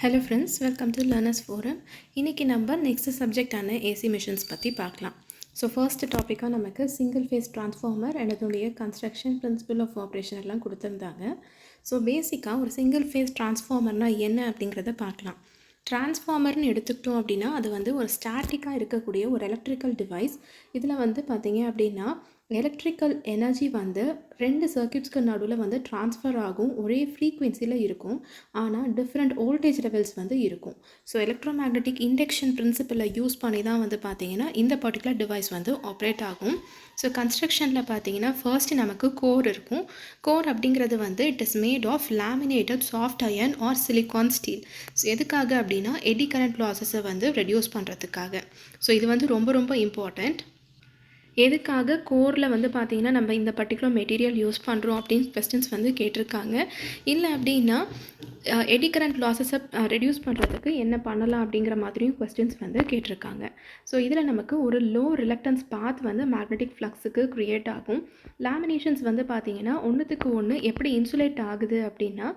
Hello friends, welcome to Learners Forum. இன்னைக்கு நம்ம next சப்ஜெக்டான AC machines பற்றி பார்க்கலாம். ஸோ ஃபர்ஸ்ட் டாப்பிக்காக நமக்கு சிங்கிள் ஃபேஸ் ட்ரான்ஸ்ஃபார்மர் அண்ட் அதனுடைய கன்ஸ்ட்ரக்ஷன் பிரின்சிபல் ஆஃப் ஆப்ரேஷன் எல்லாம் கொடுத்துருந்தாங்க. ஸோ பேசிக்காக ஒரு சிங்கிள் ஃபேஸ் ட்ரான்ஸ்ஃபார்மர்னால் என்ன அப்படிங்கிறத பார்க்கலாம். ட்ரான்ஸ்ஃபார்மர்னு எடுத்துக்கிட்டோம் அப்படின்னா அது வந்து ஒரு ஸ்டாட்டிக்காக இருக்கக்கூடிய ஒரு எலக்ட்ரிக்கல் டிவைஸ். இதில் வந்து பார்த்தீங்க அப்படின்னா எலக்ட்ரிக்கல் எனர்ஜி வந்து ரெண்டு சர்க்யூட்ஸ்க்கு நடுவில் வந்து ட்ரான்ஸ்ஃபர் ஆகும், ஒரே ஃப்ரீக்வென்சியில் இருக்கும், ஆனால் டிஃப்ரெண்ட் வோல்டேஜ் லெவல்ஸ் வந்து இருக்கும். ஸோ எலக்ட்ரோமேக்னெட்டிக் இண்டக்ஷன் பிரின்சிபலை யூஸ் பண்ணி தான் வந்து பார்த்தீங்கன்னா இந்த பர்டிகுலர் டிவைஸ் வந்து ஆப்ரேட் ஆகும். ஸோ கன்ஸ்ட்ரக்ஷனில் பார்த்தீங்கன்னா ஃபர்ஸ்ட் நமக்கு கோர் இருக்கும். கோர் அப்படிங்கிறது வந்து it is made of laminated soft iron or silicon steel. So எதுக்காக அப்படின்னா எடி கரண்ட் லாஸஸை வந்து ரெடியூஸ் பண்ணுறதுக்காக. ஸோ இது வந்து ரொம்ப இம்பார்ட்டண்ட். எதுக்காக கோரில் வந்து பார்த்திங்கன்னா நம்ம இந்த பர்டிகுலர் மெட்டீரியல் யூஸ் பண்ணுறோம் அப்படின்னு கொஸ்டின்ஸ் வந்து கேட்டிருக்காங்க. இல்லை அப்படின்னா எடி கரண்ட் லாஸஸை ரெடியூஸ் பண்ணுறதுக்கு என்ன பண்ணலாம் அப்படிங்கிற மாதிரியும் கொஸ்டின்ஸ் வந்து கேட்டிருக்காங்க. ஸோ இதில் நமக்கு ஒரு லோ ரிலக்டன்ஸ் பாத் வந்து மேக்னெட்டிக் ஃப்ளக்ஸுக்கு க்ரியேட் ஆகும். லேமினேஷன்ஸ் வந்து பார்த்திங்கன்னா ஒன்றுத்துக்கு ஒன்று எப்படி இன்சுலேட் ஆகுது அப்படின்னா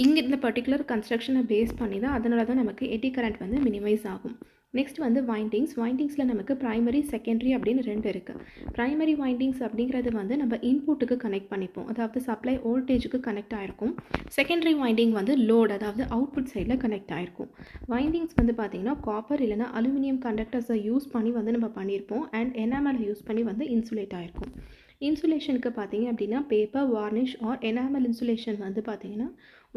இங்கே இந்த பர்டிகுலர் கன்ஸ்ட்ரக்ஷனை பேஸ் பண்ணி தான், அதனால தான் நமக்கு எடி கரண்ட் வந்து மினிமைஸ் ஆகும். நெக்ஸ்ட் வந்து வைண்டிங்ஸில் நமக்கு ப்ரைமரி செகண்டரி அப்படின்னு ரெண்டு இருக்குது. ப்ரைமரி வைண்டிங்ஸ் அப்படிங்கிறது வந்து நம்ம இன்புட்டுக்கு கனெக்ட் பண்ணிப்போம், அதாவது சப்ளை வோல்டேஜுக்கு கனெக்ட் ஆகிருக்கும். செகண்டரி வைண்டிங் வந்து லோட், அதாவது அவுட்புட் சைடில் கனெக்ட் ஆகிருக்கும். வைண்டிங்ஸ் வந்து பார்த்திங்கன்னா காப்பர் இல்லைனா அலுமினியம் கண்டக்டர்ஸை யூஸ் பண்ணி வந்து நம்ம பண்ணியிருப்போம், அண்ட் எனாமல் யூஸ் பண்ணி வந்து இன்சுலேட் ஆகிருக்கும். இன்சுலேஷனுக்கு பார்த்தீங்க அப்படின்னா paper, varnish or enamel insulation வந்து பார்த்திங்கன்னா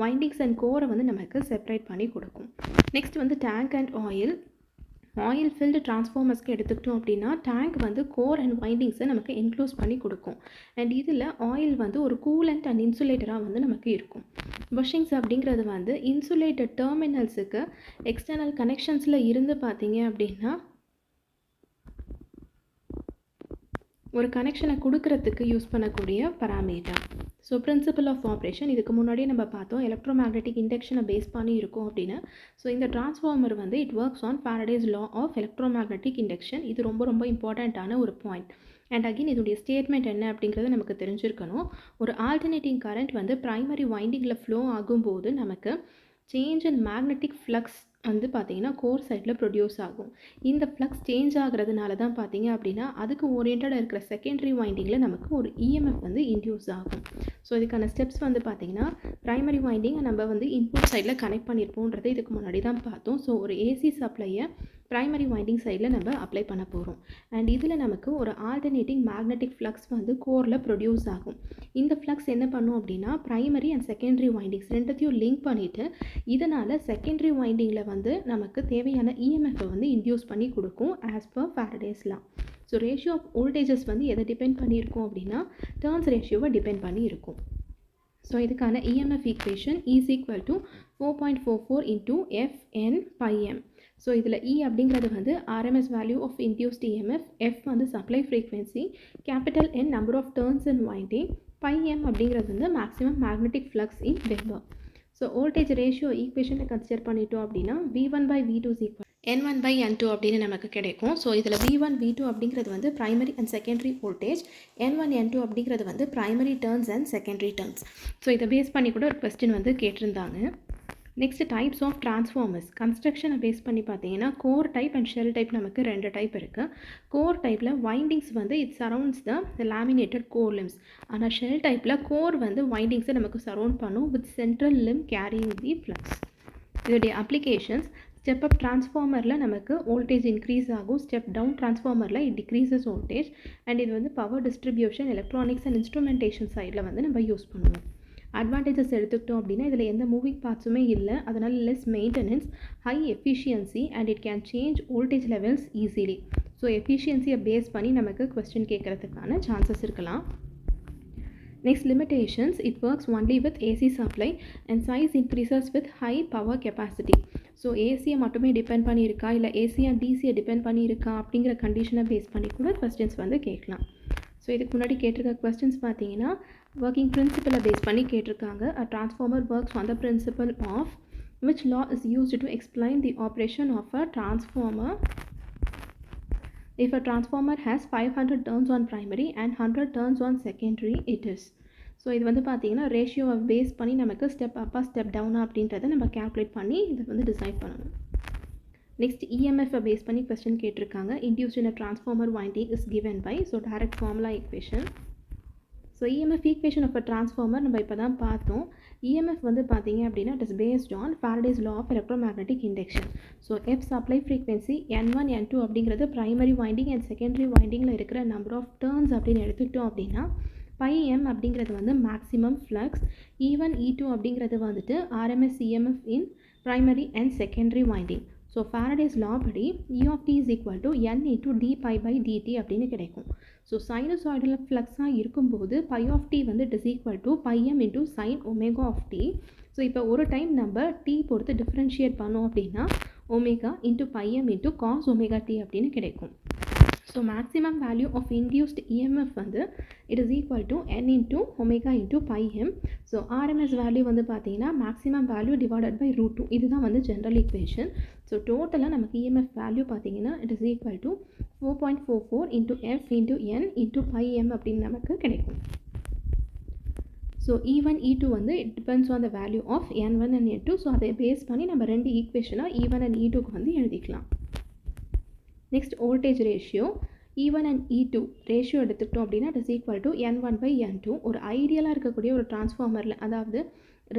வைண்டிங்ஸ் அண்ட் கோரை வந்து நமக்கு செப்பரேட் பண்ணி கொடுக்கும். நெக்ஸ்ட் வந்து டேங்க் அண்ட் ஆயில் ஃபில்டு டிரான்ஸ்ஃபார்மர்ஸ்க்கு எடுத்துக்கிட்டோம் அப்படின்னா டேங்க் வந்து கோர் அண்ட் வைண்டிங்ஸை நமக்கு என்க்ளோஸ் பண்ணி கொடுக்கும். அண்ட் இதில் ஆயில் வந்து ஒரு கூலண்ட் அண்ட் இன்சுலேட்டராக வந்து நமக்கு இருக்கும். புஷிங்ஸ் அப்படிங்கிறது வந்து இன்சுலேட்டட் டெர்மினல்ஸுக்கு எக்ஸ்டர்னல் கனெக்ஷன்ஸில் இருந்து பார்த்தீங்க அப்படின்னா ஒரு கனெக்ஷனை கொடுக்கறதுக்கு யூஸ் பண்ணக்கூடிய parameter. So principle of operation இதுக்கு முன்னாடியே நம்ம பார்த்தோம், எலக்ட்ரோமேக்னெட்டிக் இண்டக்ஷனை பேஸ் பண்ணி இருக்கும் அப்படின்னு. ஸோ இந்த டிரான்ஸ்ஃபார்மர் வந்து it works on Faraday's law of electromagnetic induction. இது ரொம்ப இம்பார்ட்டண்ட்டான ஒரு பாயிண்ட். அண்ட் அகெயின் இதோடைய ஸ்டேட்மெண்ட் என்ன அப்படிங்கிறது நமக்கு தெரிஞ்சிருக்கணும். ஒரு ஆல்டர்னேட்டிங் கரண்ட் வந்து ப்ரைமரி வைண்டிங்கில் ஃப்ளோ ஆகும்போது நமக்கு சேஞ்ச் இன் மேக்னெட்டிக் ஃப்ளக்ஸ் வந்து பார்த்திங்கன்னா கோர் சைடில் ப்ரொடியூஸ் ஆகும். இந்த ஃப்ளக்ஸ் சேஞ்ச் ஆகிறதுனால தான் பார்த்திங்க அப்படின்னா அதுக்கு ஓரியன்டாக இருக்கிற செகண்டரி வைண்டிங்கில் நமக்கு ஒரு இஎம்எஃப் வந்து இன்டியூஸ் ஆகும். ஸோ இதுக்கான ஸ்டெப்ஸ் வந்து பார்த்திங்கன்னா ப்ரைமரி வைண்டிங்கை நம்ம வந்து இன்புட் சைடில் கனெக்ட் பண்ணியிருப்போன்றது இதுக்கு முன்னாடி தான் பார்த்தோம். ஸோ ஒரு ஏசி சப்ளையை ப்ரைமரி வைண்டிங் சைடில் நம்ம அப்ளை பண்ண போகிறோம். அண்ட் இதில் நமக்கு ஒரு ஆல்டர்னேட்டிங் மேக்னெட்டிக் ஃப்ளக்ஸ் வந்து கோரில் ப்ரொடியூஸ் ஆகும். இந்த ஃப்ளக்ஸ் என்ன பண்ணும் அப்படின்னா ப்ரைமரி அண்ட் செகண்டரி வைண்டிங்ஸ் ரெண்டுத்தையும் லிங்க் பண்ணிவிட்டு இதனால் செகண்டரி வைண்டிங்கில் வந்து நமக்கு தேவையான இஎம்எஃப்பை வந்து இன்டியூஸ் பண்ணி கொடுக்கும் as per Faraday's law. So ratio of voltages வந்து எதை டிபெண்ட் பண்ணியிருக்கோம் அப்படின்னா டர்ன்ஸ் ரேஷியோவை டிபெண்ட் பண்ணி இருக்கும். ஸோ இதுக்கான EMF equation is equal to 4.44 into FN/m. So இதில் E அப்படிங்கிறது வந்து RMS value of induced EMF, F வந்து supply frequency, capital N number of turns in winding, πm அப்படிங்கிறது வந்து maximum magnetic flux in weber. So voltage ratio ஈக்குவேஷனை consider பண்ணிட்டோம் அப்படின்னா V1/V2 is equal N1/N2 அப்படின்னு நமக்கு கிடைக்கும். ஸோ இதில் V1 V2 அப்படிங்கிறது வந்து primary and secondary voltage, N1 N2 அப்படிங்கிறது வந்து primary turns and secondary turns. So இதை பேஸ் பண்ணி கூட ஒரு கொஸ்டின் வந்து கேட்டிருந்தாங்க. Next types of transformers. கன்ஸ்ட்ரக்ஷனை பேஸ் பண்ணி பார்த்தீங்கன்னா core type and shell type நமக்கு ரெண்டு டைப் இருக்குது. கோர் டைப்பில் வைண்டிங்ஸ் வந்து it surrounds the laminated core limbs. ஆனால் ஷெல் டைப்பில் கோர் வந்து வைண்டிங்ஸை நமக்கு சரௌண்ட் பண்ணும் with central limb carrying the flux. இதோடைய அப்ளிகேஷன்ஸ் ஸ்டெப் அப் டிரான்ஸ்ஃபார்மரில் நமக்கு வோல்டேஜ் இன்க்ரீஸ் ஆகும், ஸ்டெப் டவுன் டிரான்ஸ்ஃபார்மரில் இட் டிக்ரீசஸ் வோல்டேஜ். அண்ட் இது வந்து power distribution, electronics and instrumentation சைடில் வந்து நம்ம யூஸ் பண்ணுவோம். அட்வான்டேஜஸ் எடுத்துக்கிட்டோம் அப்படின்னா இதில் எந்த மூவிங் பார்ட்ஸுமே இல்லை, அதனால் less maintenance, high efficiency and it can change voltage levels easily. So எஃபிஷியன்சியை பேஸ் பண்ணி நமக்கு கொஸ்டின் கேட்குறதுக்கான சான்சஸ் இருக்கலாம். Next limitations, it works only with AC supply and size increases with high power capacity. So ஏசியை மட்டுமே depend பண்ணியிருக்கா இல்லை AC and டிசியை depend பண்ணியிருக்கா அப்படிங்கிற கண்டிஷனை பேஸ் பண்ணி கூட கொஸ்டின்ஸ் வந்து கேட்கலாம். ஸோ இதுக்கு முன்னாடி கேட்டிருக்க கொஸ்டின்ஸ் பார்த்தீங்கன்னா ஒர்க்கிங் பிரின்சிபலை பேஸ் பண்ணி கேட்டிருக்காங்க. A transformer works on the principle of which law is used to explain the operation of a transformer if a transformer has 500 turns on primary and 100 turns on secondary it is. So இது வந்து பார்த்திங்கன்னா ரேஷியோவை base பண்ணி நமக்கு step அப்பா step டவுனா அப்படின்றத நம்ம கேல்குலேட் பண்ணி இதை வந்து டிசைட் பண்ணணும். நெக்ஸ்ட் இஎம்எஃப் பேஸ் பண்ணி கொஸ்டின் கேட்டிருக்காங்க. Induced in a transformer winding is given by. So direct formula equation. So EMF equation of a transformer நம்ம இப்போ தான் பார்த்தோம். இஎம்எஃப் வந்து பார்த்தீங்க அப்படின்னா it is based on Faraday's law of electromagnetic induction. So F supply frequency N1 N2 அப்படிங்கிறது primary winding and secondary வைண்டிங்கில் இருக்கிற நம்பர் ஆஃப் டர்ன்ஸ் அப்படின்னு எடுத்துக்கிட்டோம் அப்படின்னா πm அப்படிங்கிறது வந்து மேக்ஸிமம் ஃப்ளக்ஸ். E1 E2 அப்படிங்கிறது வந்துட்டு RMS EMF in primary and secondary winding. So Faraday's law படி E of t is equal to N into d pi by dt அப்படின்னு கிடைக்கும். ஸோ சைனசாய்டல் ஃப்ளக்ஸாக இருக்கும்போது π of t வந்து it is equal to πm into sin omega of t. So இப்போ ஒரு time நம்ம t பொறுத்து differentiate பண்ணோம் அப்படின்னா omega into πm into cos omega t அப்படின்னு கிடைக்கும். So maximum value of induced EMF வந்து it is equal to n into omega into πm. So RMS value வந்து பார்த்தீங்கன்னா மேக்ஸிமம் வேல்யூ டிவைடட் பை √2. இதுதான் வந்து ஜென்ரல் ஈக்குவேஷன். ஸோ டோட்டலாக நமக்கு EMF value பார்த்தீங்கன்னா it is equal to 4.44 into f into n into πm அப்படின்னு நமக்கு கிடைக்கும். ஸோ E1 E2 வந்து it depends on the value of N1 and N2. So அதை பேஸ் பண்ணி நம்ம ரெண்டு ஈக்குவேஷனாக E1 and E2க்கு வந்து எழுதிக்கலாம். Next voltage ratio E1 and E2 ratio எடுத்துக்கிட்டோம் அப்படின்னா it is equal to N1 by N2. ஒரு ஐடியலாக இருக்கக்கூடிய ஒரு டிரான்ஸ்ஃபார்மரில் அதாவது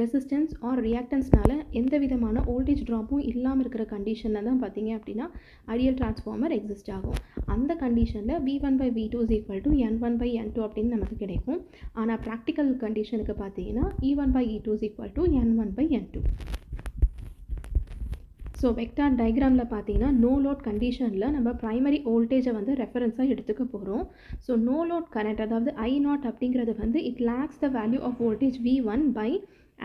ரெசிஸ்டன்ஸ் ஆர் ரியாக்டன்ஸ்னால எந்த விதமான வோல்டேஜ் ட்ராப்பும் இல்லாமல் இருக்கிற கண்டிஷனில் தான் பார்த்தீங்க அப்படின்னா ஐடியல் டிரான்ஸ்ஃபார்மர் எக்ஸிஸ்ட் ஆகும். அந்த கண்டிஷனில் V1 by V2 is equal to N1 by N2 அப்படின்னு நமக்கு கிடைக்கும். ஆனால் ப்ராக்டிக்கல் கண்டிஷனுக்கு பார்த்தீங்கன்னா E1 by E2 is equal to N1 by N2. So vector டயக்ராமில் பார்த்தீங்கன்னா நோ லோட் கண்டிஷனில் நம்ம ப்ரைமரி வோல்டேஜை வந்து ரெஃபரன்ஸாக எடுத்துக்க போகிறோம். ஸோ நோ லோட் கரண்ட் அதாவது I0 அப்படிங்கிறது வந்து it lags the value of voltage V1 by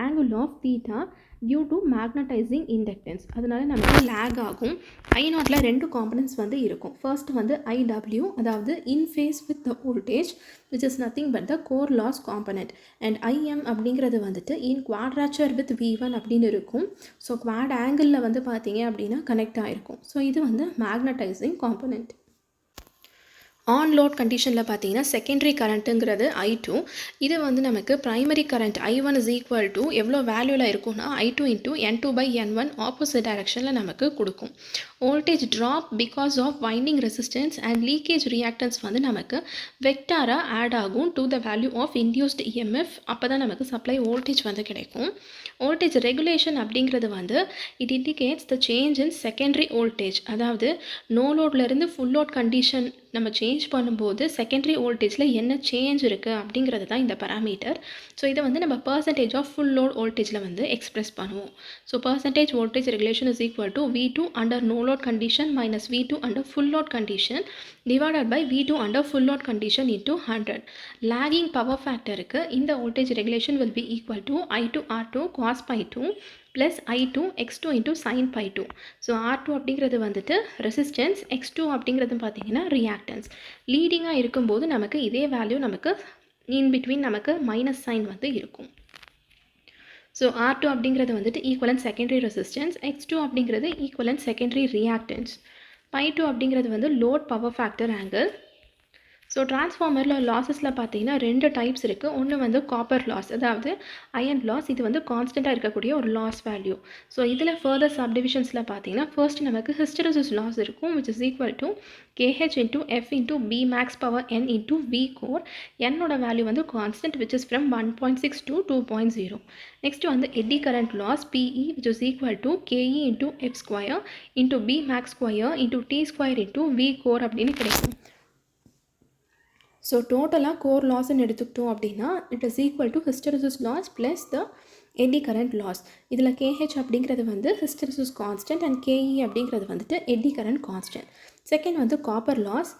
angle of theta due to magnetizing inductance. அதனால நமக்கு லேக் ஆகும். I0ல ரெண்டு காம்பனன்ட்ஸ் வந்து இருக்கும். ஃபர்ஸ்ட் வந்து IW அதாவது in phase with the voltage which is nothing but the core loss component, and IM அப்படிங்கிறது வந்துட்டு in quadrature with V1 அப்படின்னு இருக்கும். ஸோ குவாட் ஆங்கிளில் வந்து பார்த்தீங்க அப்படின்னா கனெக்ட் ஆகிருக்கும். ஸோ இது வந்து மேக்னடைசிங் காம்பனண்ட். ஆன் லோட் கண்டிஷனில் பார்த்தீங்கன்னா செகண்டரி கரண்ட்டுங்கிறது I2. இது வந்து நமக்கு primary current I1 is equal to எவ்வளோ வேல்யூவில் இருக்கும்னா I2 into N2 by N1 opposite டைரக்ஷனில் நமக்கு கொடுக்கும். Voltage drop because of winding resistance and leakage reactance வந்து நமக்கு வெக்டாராக ஆட் ஆகும் to the value of induced EMF. அப்போ தான் நமக்கு சப்ளை வோல்டேஜ் வந்து கிடைக்கும். வோல்டேஜ் ரெகுலேஷன் அப்படிங்கிறது வந்து it indicates the change in secondary voltage. அதாவது நோ லோட்லேருந்து ஃபுல் லோட் கண்டிஷன் நம்ம சேஞ்ச் பண்ணும்போது செகண்டரி வோல்டேஜில் என்ன சேஞ்ச் இருக்குது அப்படிங்கிறது தான் இந்த பராமீட்டர். ஸோ இதை வந்து நம்ம பர்சன்டேஜ் ஆஃப் ஃபுல் லோட் வோல்டேஜில் வந்து எக்ஸ்பிரஸ் பண்ணுவோம். So percentage voltage regulation is equal to V2 under no load condition minus V2 under full load condition divided by V2 under full load condition into 100. Lagging power ஃபேக்டருக்கு இந்த voltage regulation will be equal to I2 R2 cos pi2 plus I2 X2 into sin pi2. So R2 அப்படிங்கிறது வந்துட்டு resistance, X2 அப்படிங்கிறது பார்த்தீங்கன்னா reactance. லீடிங்காக இருக்கும்போது நமக்கு இதே value நமக்கு இன் பிட்வீன் நமக்கு மைனஸ் சைன் வந்து இருக்கும். ஸோ R2 அப்படிங்கிறது வந்துட்டு ஈக்குவலன்ட் செகண்டரி ரெசிஸ்டன்ஸ், X2 அப்படிங்கிறது ஈக்குவலன்ட் செகண்டரி ரியாக்டன்ஸ், pi2 அப்படிங்கிறது வந்து load power factor angle. So டிரான்ஸ்ஃபார்மரில் லாஸஸில் பார்த்தீங்கன்னா ரெண்டு டைப்ஸ் இருக்குது. ஒன்று வந்து காப்பர் லாஸ் அதாவது அயன் லாஸ். இது வந்து கான்ஸ்டண்ட்டாக இருக்கக்கூடிய ஒரு லாஸ் வேல்யூ. ஸோ இதில் ஃபர்தர் சப்டிவிஷன்ஸில் பார்த்தீங்கன்னா ஃபர்ஸ்ட் நமக்கு ஹிஸ்டெரிசிஸ் லாஸ் இருக்கும் which is equal to KH into F into B max power N into V core. என்னோட வேல்யூ வந்து constant which is from 1.6 to 2.0. Next வந்து eddy current loss PE which is equal to KE into F square into B max square into T square into V core அப்படின்னு கிடைக்கும். So டோட்டலாக core லாஸ்ன்னு எடுத்துக்கிட்டோம் அப்படின்னா it is equal to hysteresis loss plus the eddy current loss. இதில் KH அப்படிங்கிறது வந்து hysteresis constant and KE அப்படிங்கிறது வந்துட்டு எட்டி கரண்ட் கான்ஸ்டன்ட். செகண்ட் வந்து copper loss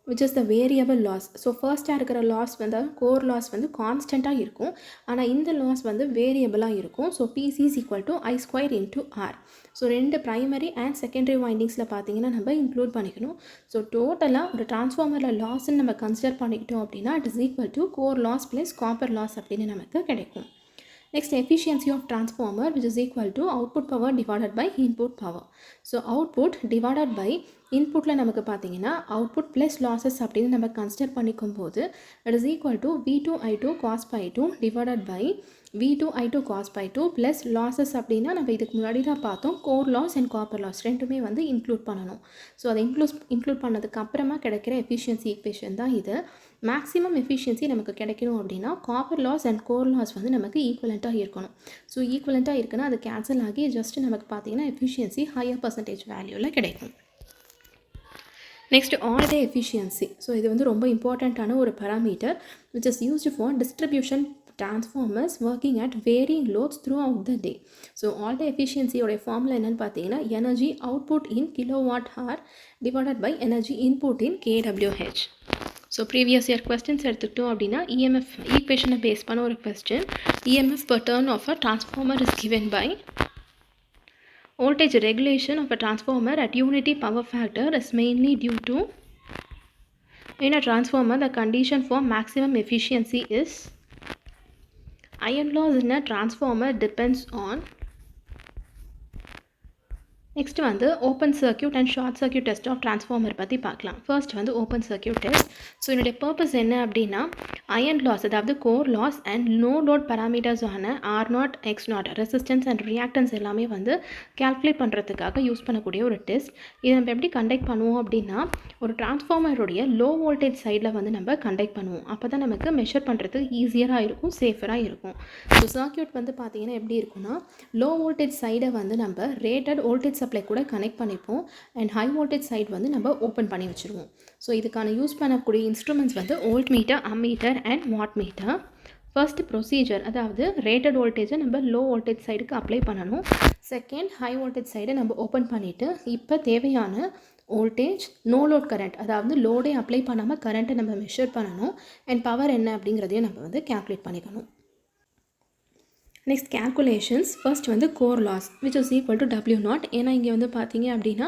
which is the variable loss. So ஃபர்ஸ்ட்டாக இருக்கிற லாஸ் வந்து கோர் லாஸ் வந்து கான்ஸ்டண்ட்டாக இருக்கும். ஆனால் இந்த லாஸ் வந்து வேரியபிளாக இருக்கும். So PC is equal to I square into R. So ரெண்டு ப்ரைமரி அண்ட் செகண்டரி வைண்டிங்ஸில் பார்த்தீங்கன்னா நம்ம இன்க்ளூட் பண்ணிக்கணும். ஸோ டோட்டலாக ஒரு டிரான்ஸ்ஃபார்மரில் லாஸ்ன்னு நம்ம கன்சிடர் பண்ணிக்கிட்டோம் அப்படின்னா it is equal to core loss plus copper loss அப்படின்னு நமக்கு கிடைக்கும். Next, efficiency of transformer, which is equal to output power divided by input power. So output divided by inputல நமக்கு பார்த்தீங்கன்னா output plus losses அப்படின்னு நம்ம consider பண்ணிக்கும் போது it is equal to V2 I2 cos pi 2 divided by V2 I2 cos pi 2 plus losses அப்படின்னா நம்ம இதுக்கு முன்னாடி தான் பார்த்தோம் core loss and copper loss ரெண்டுமே வந்து இன்க்ளூட் பண்ணணும். ஸோ அதை இன்க்ளூட் பண்ணதுக்கு அப்புறமா கிடைக்கிற எஃபிஷியன்சி ஈக்குவேஷன் தான் இது. மேக்ஸிமம் எஃபிஷியன்சி நமக்கு கிடைக்கணும் அப்படின்னா copper loss and core loss வந்து நமக்கு ஈக்குவலண்ட்டாக இருக்கணும். ஸோ ஈக்குவலண்ட்டாக இருக்குன்னா அது கேன்சல் ஆகி ஜஸ்ட் நமக்கு பார்த்தீங்கன்னா எஃபிஷியன்சி ஹையர் பர்சன்டேஜ் வேல்யூவில் கிடைக்கும். Next all day efficiency. So இது வந்து ரொம்ப இம்பார்ட்டண்ட்டான ஒரு parameter which is used for distribution transformers working at varying loads throughout the day. So all day efficiency உடைய ஃபார்முலா என்னன்னு பார்த்தீங்கன்னா energy output in kilowatt hour divided by energy input in kWh. So previous year questions எடுத்துக்கிட்டோம் அப்படின்னா EMF ஈக்குவேஷனை base பண்ண ஒரு question EMF per turn of a transformer is given by voltage regulation of a transformer at unity power factor is mainly due to in a transformer the condition for maximum efficiency is iron loss in a transformer depends on. Next வந்து open circuit and short circuit test of transformer பற்றி பார்க்கலாம். First வந்து open circuit test. So என்னுடைய purpose என்ன அப்படின்னா iron loss அதாவது core loss and no load parameters ஆன R0 X0 resistance and reactance எல்லாமே வந்து கால்குலேட் பண்ணுறதுக்காக யூஸ் பண்ணக்கூடிய ஒரு டெஸ்ட். இதை நம்ம எப்படி கண்டக்ட் பண்ணுவோம் அப்படின்னா ஒரு டிரான்ஸ்ஃபார்மருடைய லோ வோல்டேஜ் சைடில் வந்து நம்ம கண்டக்ட் பண்ணுவோம். அப்போ தான் நமக்கு மெஷர் பண்ணுறதுக்கு ஈஸியராக இருக்கும், சேஃபராக இருக்கும். ஸோ சர்க்யூட் வந்து பார்த்திங்கன்னா எப்படி இருக்குன்னா லோ வோல்டேஜ் சைடை வந்து நம்ம ரேட்டட் வோல்டேஜ் சப்ளை கூட கனெக்ட் பண்ணிப்போம் அண்ட் ஹை வோல்டேஜ் சைடு வந்து நம்ம ஓப்பன் பண்ணி வச்சுருவோம். ஸோ இதுக்கான யூஸ் பண்ணக்கூடிய இன்ஸ்ட்ருமெண்ட்ஸ் வந்து volt metre, ammeter and watt meter. First procedure அதாவது ரேட்டட் வோல்டேஜை நம்ம லோ வோல்டேஜ் சைடுக்கு அப்ளை பண்ணணும். செகண்ட் ஹை வோல்டேஜ் சைடை நம்ம ஓப்பன் பண்ணிவிட்டு இப்போ தேவையான வோல்டேஜ் நோ லோட் கரண்ட் அதாவது லோடே அப்ளை பண்ணாமல் கரண்ட்டை நம்ம மெஷர் பண்ணணும் அண்ட் பவர் என்ன அப்படிங்கிறதையும் நம்ம வந்து கேல்குலேட் பண்ணிக்கணும். Next calculations. ஃபர்ஸ்ட் வந்து core loss which is equal to W0. ஏன்னா இங்கே வந்து பார்த்தீங்க அப்படின்னா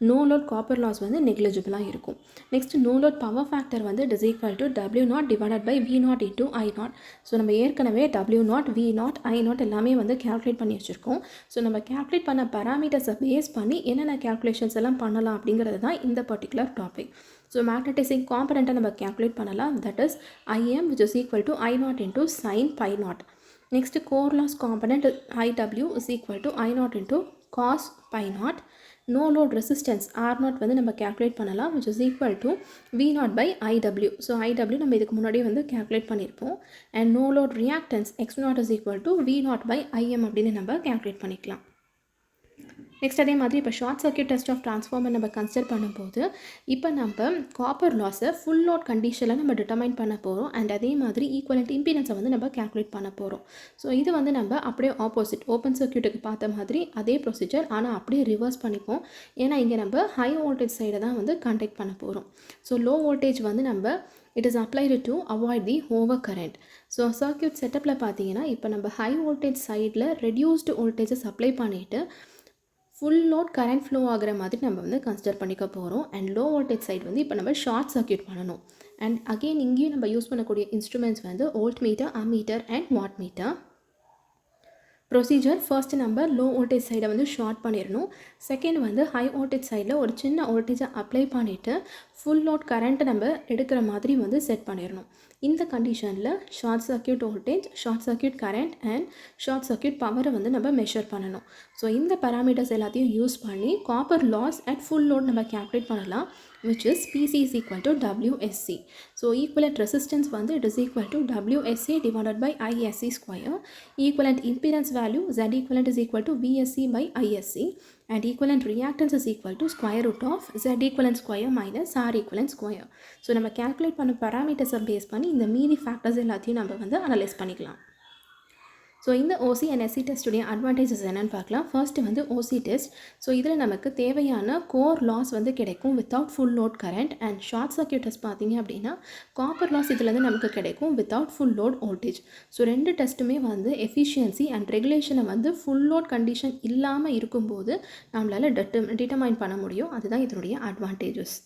நோ லோட் காப்பர் லாஸ் வந்து நெக்லிஜிபிளாக இருக்கும். Next no load power factor வந்து it is equal to W0 divided by V0 into I0. So நம்ம ஏற்கனவே W0, V0, I0 எல்லாமே வந்து கேல்குலேட் பண்ணி வச்சுருக்கோம். ஸோ நம்ம கேல்குலேட் பண்ண பராமீட்டர்ஸை பேஸ் பண்ணி என்னென்ன கேல்குலேஷன்ஸ் எல்லாம் பண்ணலாம் அப்படிங்கிறது தான் இந்த பர்டிகுலர் டாபிக். ஸோ மேக்னட்டிசிங் காம்பனண்ட்டை நம்ம கேல்குலேட் பண்ணலாம். That is IM which is equal to I0 into sin pi naught. Next core loss component IW is equal to I0 into cos pi naught. No load resistance R0 வந்து நம்ம calculate பண்ணலாம் which is equal to V0 by IW. So IW நம்ம இதுக்கு முன்னாடி வந்து calculate பண்ணியிருப்போம் and no load reactance X0 is equal to V0 by IM அப்படின்னு நம்ம calculate பண்ணிக்கலாம். நெக்ஸ்ட் அதே மாதிரி இப்போ short circuit test of transformer நம்ம கன்சிடர் பண்ணும்போது இப்போ நம்ம காப்பர் லாஸை ஃபுல் லோட் கண்டிஷனில் நம்ம டிட்டர்மைன் பண்ண போகிறோம் அண்ட் அதே மாதிரி ஈக்குவலண்ட் இம்பீடன்ஸை வந்து நம்ம கேல்குலேட் பண்ண போகிறோம். ஸோ இது வந்து நம்ம அப்படியே ஆப்போசிட் ஓப்பன் சர்க்யூட்டுக்கு பார்த்த மாதிரி அதே ப்ரொசீஜர் ஆனால் அப்படியே ரிவர்ஸ் பண்ணிப்போம். ஏன்னா இங்கே நம்ம ஹை வோல்டேஜ் சைடை தான் வந்து கண்டக்ட் பண்ண போகிறோம். ஸோ லோ வோல்டேஜ் வந்து நம்ம it is applied to avoid the overcurrent. So circuit செட்டப்பில் பார்த்தீங்கன்னா இப்போ நம்ம ஹை வோல்டேஜ் சைடில் ரெடியூஸ்டு வோல்டேஜஸ் அப்ளை பண்ணிவிட்டு ஃபுல் லோட் கரண்ட் ஃப்ளோ ஆகிற மாதிரி நம்ம வந்து கன்சிடர் பண்ணிக்க போகிறோம் அண்ட் லோ வோல்டேஜ் சைடு வந்து இப்போ நம்ம ஷார்ட் சர்க்யூட் பண்ணணும். அண்ட் அகெயின் இங்கேயும் நம்ம யூஸ் பண்ணக்கூடிய இன்ஸ்ட்ருமெண்ட்ஸ் வந்து volt metre, ammeter and watt meter. Procedure first நம்ம லோ வோல்டேஜ் சைடை வந்து ஷார்ட் பண்ணிடணும். செகண்ட் வந்து ஹை வோல்டேஜ் சைடில் ஒரு சின்ன வோல்டேஜை அப்ளை பண்ணிவிட்டு ஃபுல் லோட் கரண்ட்டை நம்ம எடுக்கிற மாதிரி வந்து செட் பண்ணிடணும். இந்த கண்டிஷனில் short circuit voltage, short circuit current and short circuit பவரை வந்து நம்ம மெஷர் பண்ணணும். ஸோ இந்த பேராமீட்டர்ஸ் எல்லாத்தையும் யூஸ் பண்ணி copper loss at full load நம்ம கேல்குலேட் பண்ணலாம் which is PC is equal to WSC. So equivalent resistance வந்து it is equal to WSC divided by ISC square. Equivalent impedance value Z equivalent is equal to VSC by ISC and equivalent reactance is equal to square root of Z equivalent square minus R equivalent square. So நம்ம calculate பண்ண parameters base பண்ணி இந்த மீதி factors எல்லாத்தையும் நம்ம வந்து analyze பண்ணிக்கலாம். So இந்த OC and SC டெஸ்ட்டுடைய அட்வான்டேஜஸ் என்னென்னு பார்க்கலாம். ஃபர்ஸ்ட்டு வந்து OC டெஸ்ட். ஸோ இதில் நமக்கு தேவையான கோர் லாஸ் வந்து கிடைக்கும் without full load current and short circuit test பார்த்தீங்க அப்படின்னா காப்பர் லாஸ் இதுலேருந்து நமக்கு கிடைக்கும் without full load voltage. So ரெண்டு டெஸ்ட்டுமே வந்து எஃபிஷியன்சி அண்ட் ரெகுலேஷனை வந்து ஃபுல் லோட் கண்டிஷன் இல்லாமல் இருக்கும்போது நம்மளால் டிட்டர்மைன் பண்ண முடியும். அதுதான் இதனுடைய advantages.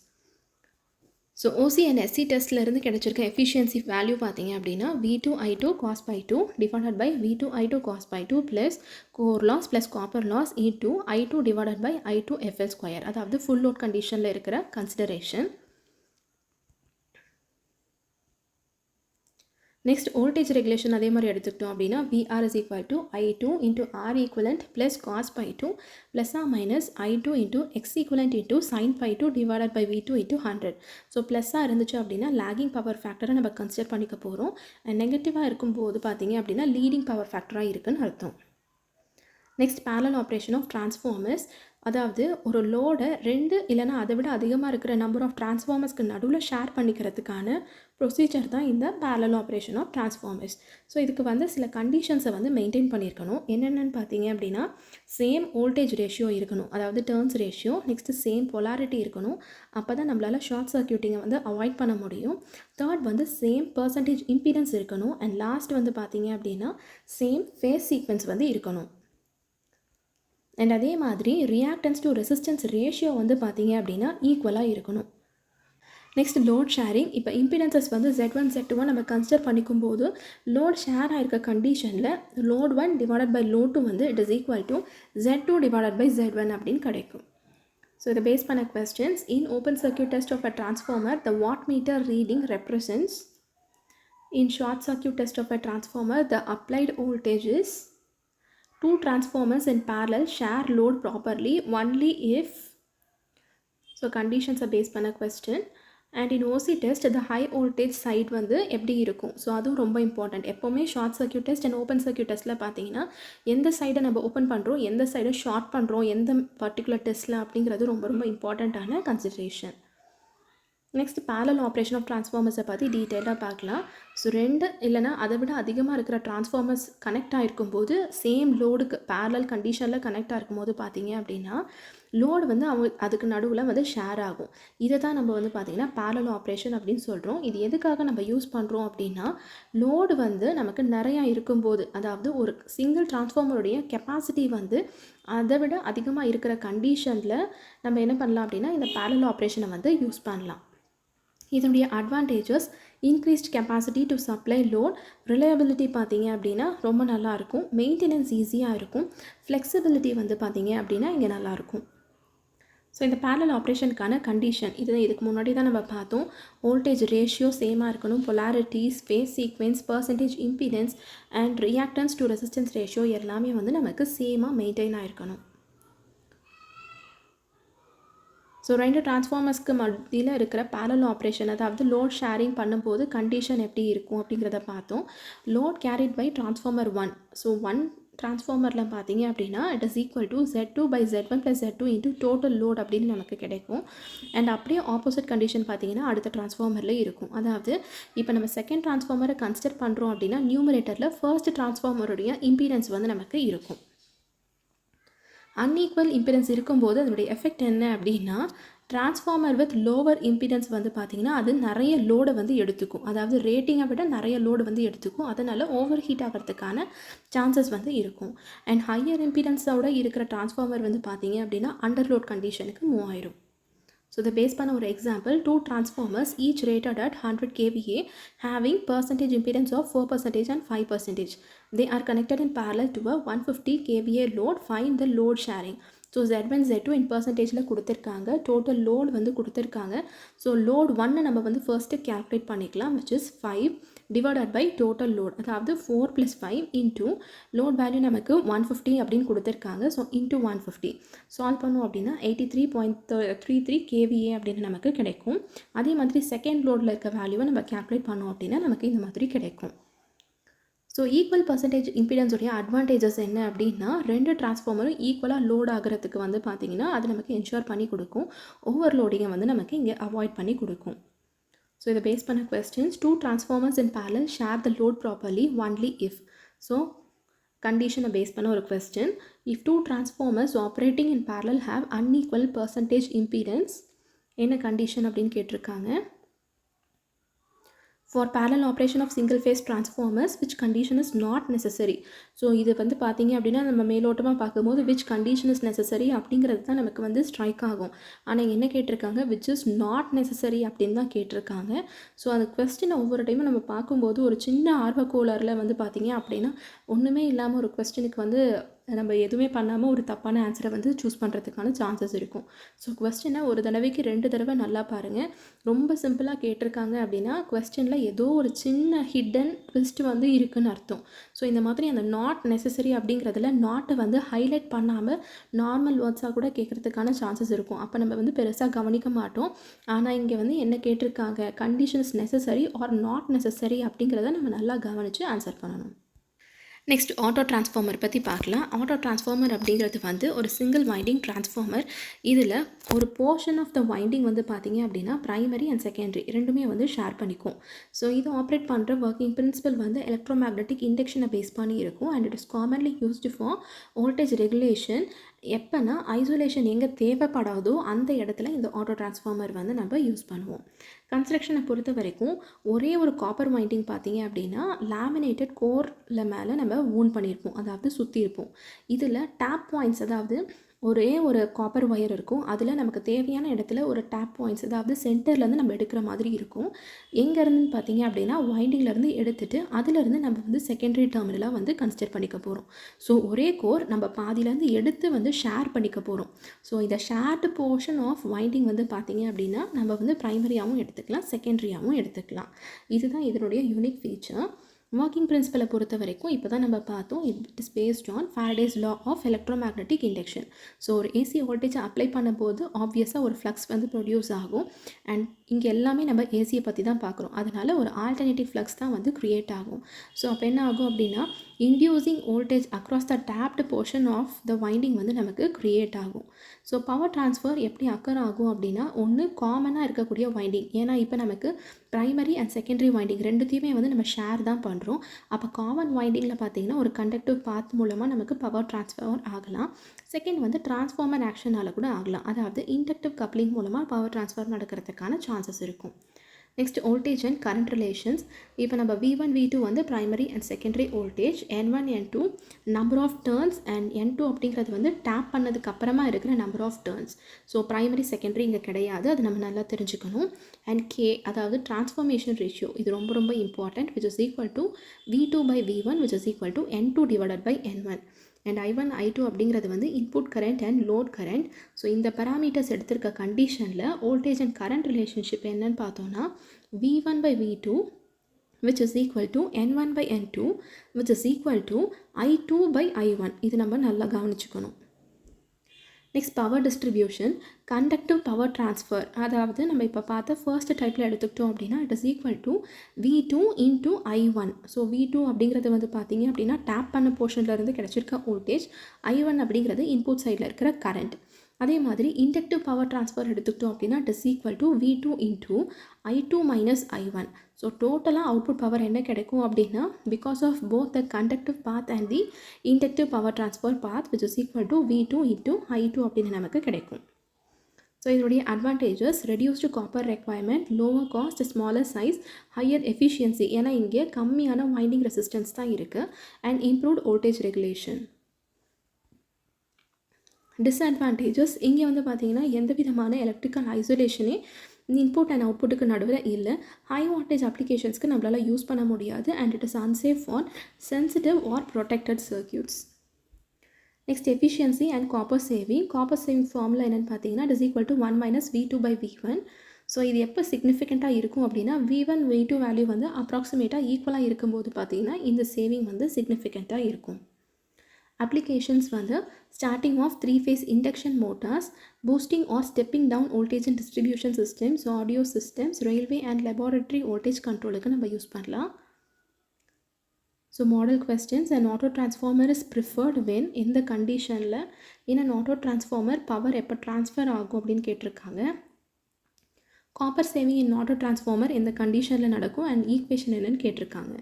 So OC and SC டெஸ்ட்லேருந்து கிடச்சிருக்க எஃபிஷியன்சி வேல்யூ பார்த்தீங்க அப்படின்னா V2 I2 cos by 2 divided by V2 I2 cos by 2 plus core loss plus copper loss into I2 divided by I2 FL square. அதாவது full load கண்டிஷனில் இருக்கிற consideration. Next voltage regulation அதே மாதிரி எடுத்துக்கிட்டோம் அப்படின்னா VR is equal to I2 into R equivalent plus cos pi 2 plus or minus I2 into X equivalent into sin pi 2 divided by V2 into 100. So ப்ளஸ்ஸாக இருந்துச்சு அப்படின்னா lagging power ஃபேக்டரை நம்ம consider பண்ணிக்க போகிறோம். அண்ட் நெகட்டிவாக இருக்கும்போது பார்த்தீங்க அப்படின்னா லீடிங் பவர் ஃபேக்டராக இருக்குன்னு அர்த்தம். Next parallel operation of transformers. அதாவது ஒரு லோடை 2 இல்லைனா அதை விட அதிகமாக இருக்கிற நம்பர் ஆஃப் டிரான்ஸ்ஃபார்மர்ஸ்க்கு நடுவில் ஷேர் பண்ணிக்கிறதுக்கான ப்ரொசீஜர் தான் இந்த parallel operation of transformers. So இதுக்கு வந்து சில கண்டிஷன்ஸை வந்து மெயின்டைன் பண்ணியிருக்கணும். என்னென்னு பார்த்தீங்க அப்படின்னா சேம் வோல்டேஜ் ரேஷியோ இருக்கணும், அதாவது turns ratio. Next same polarity இருக்கணும், அப்போ தான் நம்மளால் ஷார்ட் சர்க்யூட்டிங்கை வந்து அவாய்ட் பண்ண முடியும். தேர்ட் வந்து சேம் பர்சன்டேஜ் இம்பிடன்ஸ் இருக்கணும். அண்ட் லாஸ்ட் வந்து பார்த்தீங்க அப்படின்னா சேம் ஃபேஸ் சீக்வன்ஸ் வந்து இருக்கணும். அண்ட் அதே மாதிரி ரியாக்டன்ஸ் டு ரெசிஸ்டன்ஸ் ரேஷியோ வந்து பார்த்தீங்க அப்படின்னா ஈக்குவலாக இருக்கணும். Next load sharing. இப்போ இம்பிடன்சஸ் வந்து Z1 Z2 நம்ம கன்சிடர் பண்ணிக்கும்போது லோட் ஷேர் ஆகிருக்க கண்டிஷனில் லோட் 1 டிவைடட் பை லோட் 2 வந்து it is equal to Z2 divided by Z1 அப்படின்னு கிடைக்கும். ஸோ இதை பேஸ் பண்ண questions. In open circuit test of a transformer the watt meter reading represents. In short circuit test of a transformer the applied voltage is. Two transformers in parallel share load properly only if. So conditions are based on a question. And in OC test the high voltage side வந்து எப்படி இருக்கும். So அதுவும் ரொம்ப important. எப்போவுமே short circuit test and open circuit டெஸ்ட்டில் பார்த்தீங்கன்னா எந்த சைடை நம்ம ஓப்பன் பண்ணுறோம், எந்த சைடை ஷார்ட் பண்ணுறோம், எந்த பர்டிகுலர் டெஸ்ட்டில் அப்படிங்கிறது ரொம்ப ரொம்ப இம்பார்ட்டண்ட்டான consideration. Next parallel operation of டிரான்ஸ்ஃபார்மர்ஸை பற்றி டீட்டெயிலாக பார்க்கலாம். ஸோ 2 இல்லைனா அதை விட அதிகமாக இருக்கிற டிரான்ஸ்ஃபார்மர்ஸ் கனெக்ட் ஆகிருக்கும்போது சேம் லோடுக்கு parallel கண்டிஷனில் கனெக்ட் ஆகிருக்கும்போது பார்த்தீங்க அப்படின்னா லோடு வந்து அதுக்கு நடுவில் வந்து ஷேர் ஆகும். இதை தான் நம்ம வந்து பார்த்திங்கன்னா parallel ஆப்ரேஷன் அப்படின்னு சொல்கிறோம். இது எதுக்காக நம்ம யூஸ் பண்ணுறோம் அப்படின்னா லோடு வந்து நமக்கு நிறையா இருக்கும்போது, அதாவது ஒரு சிங்கிள் டிரான்ஸ்ஃபார்மருடைய கெப்பாசிட்டி வந்து அதை விட அதிகமாக இருக்கிற கண்டிஷனில் நம்ம என்ன பண்ணலாம் அப்படின்னா இந்த parallel ஆப்ரேஷனை வந்து யூஸ் பண்ணலாம். இதனுடைய advantages increased capacity to supply load, reliability பார்த்தீங்க அப்படின்னா ரொம்ப நல்லாயிருக்கும், மெயின்டெனன்ஸ் ஈஸியாக இருக்கும், ஃப்ளெக்சிபிலிட்டி வந்து பார்த்தீங்க அப்படின்னா இங்கே நல்லாயிருக்கும். ஸோ இந்த parallel ஆப்ரேஷனுக்கான கண்டிஷன் இதுக்கு முன்னாடி தான் நம்ம பார்த்தோம். வோல்டேஜ் ரேஷியோ சேமாக இருக்கணும், polarities, phase sequence, percentage impedance and reactance to resistance ratio எல்லாமே வந்து நமக்கு சேமாக மெயின்டைன் ஆகிருக்கணும். ஸோ 2 டிரான்ஸ்ஃபார்மர்ஸ்க்கு மத்தியில் இருக்கிற parallel ஆப்ரேஷன், அதாவது லோட் ஷேரிங் பண்ணும்போது கண்டிஷன் எப்படி இருக்கும் அப்படிங்கிறத பார்த்தோம். Load carried by transformer 1. So 1 டிரான்ஸ்ஃபார்மரில் பார்த்தீங்க அப்படின்னா it is equal to Z2 by Z1 plus Z2 into total load அப்படின்னு நமக்கு கிடைக்கும். அண்ட் அப்படியே ஆப்போசிட் கண்டிஷன் பார்த்தீங்கன்னா அடுத்த டிரான்ஸ்ஃபார்மரில் இருக்கும். அதாவது இப்போ நம்ம செகண்ட் டிரான்ஸ்ஃபார்மரை கன்சிடர் பண்ணுறோம் அப்படின்னா நியூமரேட்டரில் ஃபர்ஸ்ட் டிரான்ஸ்ஃபார்மருடைய இம்பிடன்ஸ் வந்து நமக்கு இருக்கும். அன்ஈக்குவல் இம்பிடன்ஸ் இருக்கும்போது அதனுடைய எஃபெக்ட் என்ன அப்படின்னா டிரான்ஸ்ஃபார்மர் வித் லோவர் இம்பிடன்ஸ் வந்து பார்த்திங்கன்னா அது நிறைய லோடை வந்து எடுத்துக்கும், அதாவது ரேட்டிங்கை விட நிறைய லோடு வந்து எடுத்துக்கும். அதனால் ஓவர் ஹீட் ஆகிறதுக்கான சான்சஸ் வந்து இருக்கும். அண்ட் ஹையர் இம்பிடன்ஸோட இருக்கிற டிரான்ஸ்ஃபார்மர் வந்து பார்த்திங்க அப்படின்னா அண்டர் லோட் கண்டிஷனுக்கு மூவ் ஆயிரும். ஸோ இதை பேஸ் பண்ண ஒரு example, 2 transformers each rated at 100 kVA having percentage impedance of 4% and 5%. They are connected in parallel to a 150 kVA load. Find the load sharing. So Z1 Z2 in percentageல கொடுத்துருக்காங்க, total load வந்து கொடுத்துருக்காங்க. So load 1 நம்ம வந்து first calculate பண்ணிக்கலாம், which is 5 divided by total load, அதாவது 4 plus 5 into load value நமக்கு 150 அப்படின்னு கொடுத்துருக்காங்க. ஸோ into 150 சால்வ் பண்ணோம் அப்படின்னா 83.33 kVA அப்படின்னு நமக்கு கிடைக்கும். அதே மாதிரி செகண்ட் லோடில் இருக்க வேல்யூவை நம்ம கேல்குலேட் பண்ணோம் அப்படின்னா நமக்கு இந்த மாதிரி கிடைக்கும். ஸோ ஈக்குவல் பர்சன்டேஜ் இம்பிடன்ஸுடைய அட்வான்டேஜஸ் என்ன அப்படின்னா 2 டிரான்ஸ்ஃபார்மரும் ஈக்குவலாக லோட் ஆகிறதுக்கு வந்து பார்த்திங்கன்னா அது நமக்கு என்ஷூர் பண்ணி கொடுக்கும், ஓவர்லோடிங்கை வந்து நமக்கு இங்கே அவாய்ட் பண்ணி கொடுக்கும். ஸோ இதை பேஸ் பண்ண questions, 2 transformers in parallel share the load properly only if. So கண்டிஷனை பேஸ் பண்ண ஒரு question, if 2 transformers operating in parallel have unequal percentage impedance, என்ன கண்டிஷன் அப்படின்னு கேட்டிருக்காங்க. For parallel operation of single phase transformers which condition is not necessary. So இது வந்து பார்த்தீங்க அப்படின்னா நம்ம மேலோட்டமாக பார்க்கும்போது விச் கண்டிஷன் இஸ் நெசசரி அப்படிங்கிறது தான் நமக்கு வந்து ஸ்ட்ரைக் ஆகும். ஆனால் என்ன கேட்டிருக்காங்க, விச் இஸ் நாட் நெசசரி அப்படின்னு தான் கேட்டிருக்காங்க. ஸோ அந்த கொஸ்டினை ஒவ்வொரு டைமும் நம்ம பார்க்கும்போது ஒரு சின்ன ஆர்வக்கோளாறில் வந்து பார்த்தீங்க அப்படின்னா ஒன்றுமே இல்லாமல் ஒரு கொஸ்டினுக்கு வந்து நம்ம எதுவுமே பண்ணாமல் ஒரு தப்பான ஆன்சரை வந்து சூஸ் பண்ணுறதுக்கான சான்சஸ் இருக்கும். ஸோ கொஸ்டினை ஒரு தடவைக்கு 2 தடவை நல்லா பாருங்கள். ரொம்ப சிம்பிளாக கேட்டிருக்காங்க அப்படின்னா கொஸ்டினில் ஏதோ ஒரு சின்ன ஹிடன் ட்விஸ்ட் வந்து இருக்குதுன்னு அர்த்தம். ஸோ இந்த மாதிரி அந்த நாட் நெசசரி அப்படிங்கிறதுல நாட்டை வந்து ஹைலைட் பண்ணாமல் நார்மல் வேர்ட்ஸாக கூட கேட்குறதுக்கான சான்சஸ் இருக்கும். அப்போ நம்ம வந்து பெருசாக கவனிக்க மாட்டோம். ஆனால் இங்கே வந்து என்ன கேட்டிருக்காங்க, conditions necessary or not necessary அப்படிங்கிறத நம்ம நல்லா கவனித்து ஆன்சர் பண்ணணும். நெக்ஸ்ட் ஆட்டோ டிரான்ஸ்ஃபார்மர் பற்றி பார்க்கலாம். ஆட்டோ டிரான்ஸ்ஃபார்மர் அப்படிங்கிறது வந்து ஒரு சிங்கிள் வைண்டிங் டிரான்ஸ்ஃபார்மர். இதில் ஒரு போர்ஷன் ஆஃப் த வைண்டிங் வந்து பார்த்திங்க அப்படின்னா ப்ரைமரி அண்ட் செகண்டரி ரெண்டுமே வந்து ஷேர் பண்ணிக்கும். ஸோ இது ஆப்ரேட் பண்ணுற ஒர்க்கிங் பிரின்சிபல் வந்து எலக்ட்ரோமேக்னெட்டிக் இண்டக்ஷனை பேஸ் பண்ணி இருக்கும். And it is commonly used for voltage regulation. எப்போனா ஐசோலேஷன் எங்கே தேவைப்படாதோ அந்த இடத்துல இந்த ஆட்டோ டிரான்ஸ்ஃபார்மர் வந்து நம்ம யூஸ் பண்ணுவோம். கன்ஸ்ட்ரக்ஷனை பொறுத்த வரைக்கும் ஒரே ஒரு காப்பர் வைண்டிங் பார்த்தீங்க அப்படின்னா லேமினேட்டட் கோரில் மேலே நம்ம ஓன் பண்ணியிருப்போம், அதாவது சுற்றி இருப்போம். இதில் டேப் பாயிண்ட்ஸ், அதாவது ஒரே ஒரு காப்பர் ஒயர் இருக்கும். அதில் நமக்கு தேவையான இடத்துல ஒரு டேப் பாயிண்ட்ஸ், அதாவது சென்டர்லேருந்து நம்ம எடுக்கிற மாதிரி இருக்கும். எங்கேருந்துன்னு பார்த்தீங்க அப்படின்னா வைண்டிங்லேருந்து எடுத்துகிட்டு அதிலேருந்து நம்ம வந்து செகண்டரி டெர்மினலாக வந்து கன்சிடர் பண்ணிக்க போகிறோம். ஸோ ஒரே கோர் நம்ம பாதியிலேருந்து எடுத்து வந்து ஷேர் பண்ணிக்க போகிறோம். ஸோ இந்த ஷேர்டு போர்ஷன் ஆஃப் வைண்டிங் வந்து பார்த்தீங்க அப்படின்னா நம்ம வந்து ப்ரைமரியாகவும் எடுத்துக்கலாம், செகண்டரியாகவும் எடுத்துக்கலாம். இதுதான் இதனுடைய யூனிக் ஃபீச்சர். ஒர்க்கிங் பிரின்சிபலை பொறுத்த வரைக்கும் இப்போ தான் நம்ம பார்த்தோம், it is based on Faraday's law of electromagnetic induction. So ஒரு ஏசி வோல்டேஜை அப்ளை பண்ணும்போது ஆப்வியஸாக ஒரு ஃப்ளக்ஸ் வந்து ப்ரொடியூஸ் ஆகும். அண்ட் இங்கே எல்லாமே நம்ம ஏசியை பற்றி தான் பார்க்குறோம். அதனால் ஒரு ஆல்டர்னேட்டிவ் ஃப்ளக்ஸ் தான் வந்து க்ரியேட் ஆகும். ஸோ அப்போ என்ன ஆகும் அப்படின்னா inducing voltage across the tapped portion of the winding வந்து நமக்கு க்ரியேட் ஆகும். ஸோ பவர் ட்ரான்ஸ்ஃபர் எப்படி அக்கர் ஆகும் அப்படின்னா, ஒன்று காமனாக இருக்கக்கூடிய வைண்டிங், ஏன்னா இப்போ நமக்கு ப்ரைமரி அண்ட் செகண்டரி வைண்டிங் ரெண்டுத்தையுமே வந்து நம்ம ஷேர் தான் பண்ணுறோம். அப்போ காமன் வைண்டிங்கில் பார்த்திங்கன்னா ஒரு கண்டக்டிவ் பாத் மூலமாக நமக்கு பவர் ட்ரான்ஸ்ஃபர் ஆகலாம். செகண்ட் வந்து டிரான்ஸ்ஃபார்மர் ஆக்ஷனால் கூட ஆகலாம், அதாவது இண்டக்டிவ் கப்ளிங் மூலமாக பவர் ட்ரான்ஸ்ஃபர் நடக்கிறதுக்கான சான்சஸ் இருக்கும். Next voltage and current relations. இப்போ நம்ம V1 V2 வந்து primary and secondary voltage, N1 N2 number of turns, and N2 அப்படிங்கிறது வந்து டேப் பண்ணதுக்கு அப்புறமா இருக்கிற number of turns. So primary secondary இங்கே கிடையாது, அது நம்ம நல்லா தெரிஞ்சுக்கணும். அண்ட் K அதாவது டிரான்ஸ்ஃபர்மேஷன் ரேஷியோ, இது ரொம்ப ரொம்ப important, which is equal to V2 by V1 which is equal to N2 divided by N1. And I1 I2 அப்படிங்கிறது வந்து input current and load current. So இந்த பேராமீட்டர்ஸ் எடுத்திருக்க கண்டிஷனில் வோல்டேஜ் அண்ட் கரண்ட் ரிலேஷன்ஷிப் என்னன்னு பார்த்தோன்னா V1 by V2 which is equal to N1 by N2 which is equal to I2 by I1. இது நம்ம நல்லா கவனிச்சுக்கணும். Next power distribution, conductive power transfer, அதாவது நம்ம இப்போ பார்த்த ஃபர்ஸ்ட் டைப்பில் எடுத்துக்கிட்டோம் அப்படின்னா it is equal to V2 into I1. So V2 அப்படிங்கிறது வந்து பார்த்தீங்க அப்படின்னா டேப் பண்ண போர்ஷன்லேருந்து கிடச்சிருக்க வோல்டேஜ், I1 அப்படிங்கிறது இன்புட் சைடில் இருக்கிற கரண்ட். அதே மாதிரி இண்டக்டிவ் பவர் ட்ரான்ஸ்ஃபர் எடுத்துக்கிட்டோம் அப்படின்னா it is equal to V2 into I2 minus I1. So டோட்டலாக அவுட்புட் பவர் என்ன கிடைக்கும் அப்படின்னா because of both the conductive path and the inductive power transfer path which is equal to V2 into I2 அப்படின்னு நமக்கு கிடைக்கும். So இதனுடைய advantages, reduced copper requirement, lower cost, smaller size, higher efficiency, ஏன்னா இங்கே கம்மியான வைண்டிங் ரெசிஸ்டன்ஸ் தான் இருக்குது, and improved voltage regulation. Disadvantages, இங்கே வந்து பார்த்திங்கன்னா எந்த விதமான எலக்ட்ரிக்கல் ஐசோலேஷனே இன்புட் அண்ட் அவுட்புட்டுக்கு நடுவில் இல்லை. ஹை வாட்டேஜ் அப்ளிகேஷன்ஸ்க்கு நம்மளால் யூஸ் பண்ண முடியாது, and it is unsafe for sensitive R protected circuits. Next efficiency and copper saving. Copper saving formula என்னென்னு பார்த்தீங்கன்னா it is equal to 1 minus V2 by V1. So இது எப்போ சிக்னிஃபிகண்ட்டாக இருக்கும் அப்படின்னா V1 V2 வேல்யூ வந்து அப்ராக்சிமேட்டாக ஈக்குவலாக இருக்கும்போது பார்த்தீங்கன்னா இந்த சேவிங் வந்து சிக்னிஃபிகண்ட்டாக இருக்கும். அப்ளிகேஷன்ஸ் வந்து starting of 3-phase induction motors, boosting or stepping down voltage and distribution systems, audio systems, railway and laboratory voltage கண்ட்ரோலுக்கு நம்ம யூஸ் பண்ணலாம். So model questions, and auto transformer is preferred when, எந்த கண்டிஷனில், ஏன்னா auto transformer power எப்போ transfer ஆகும் அப்படின்னு கேட்டிருக்காங்க. Copper saving in auto transformer எந்த கண்டிஷனில் நடக்கும், அண்ட் ஈக்குவேஷன் என்னன்னு கேட்டிருக்காங்க.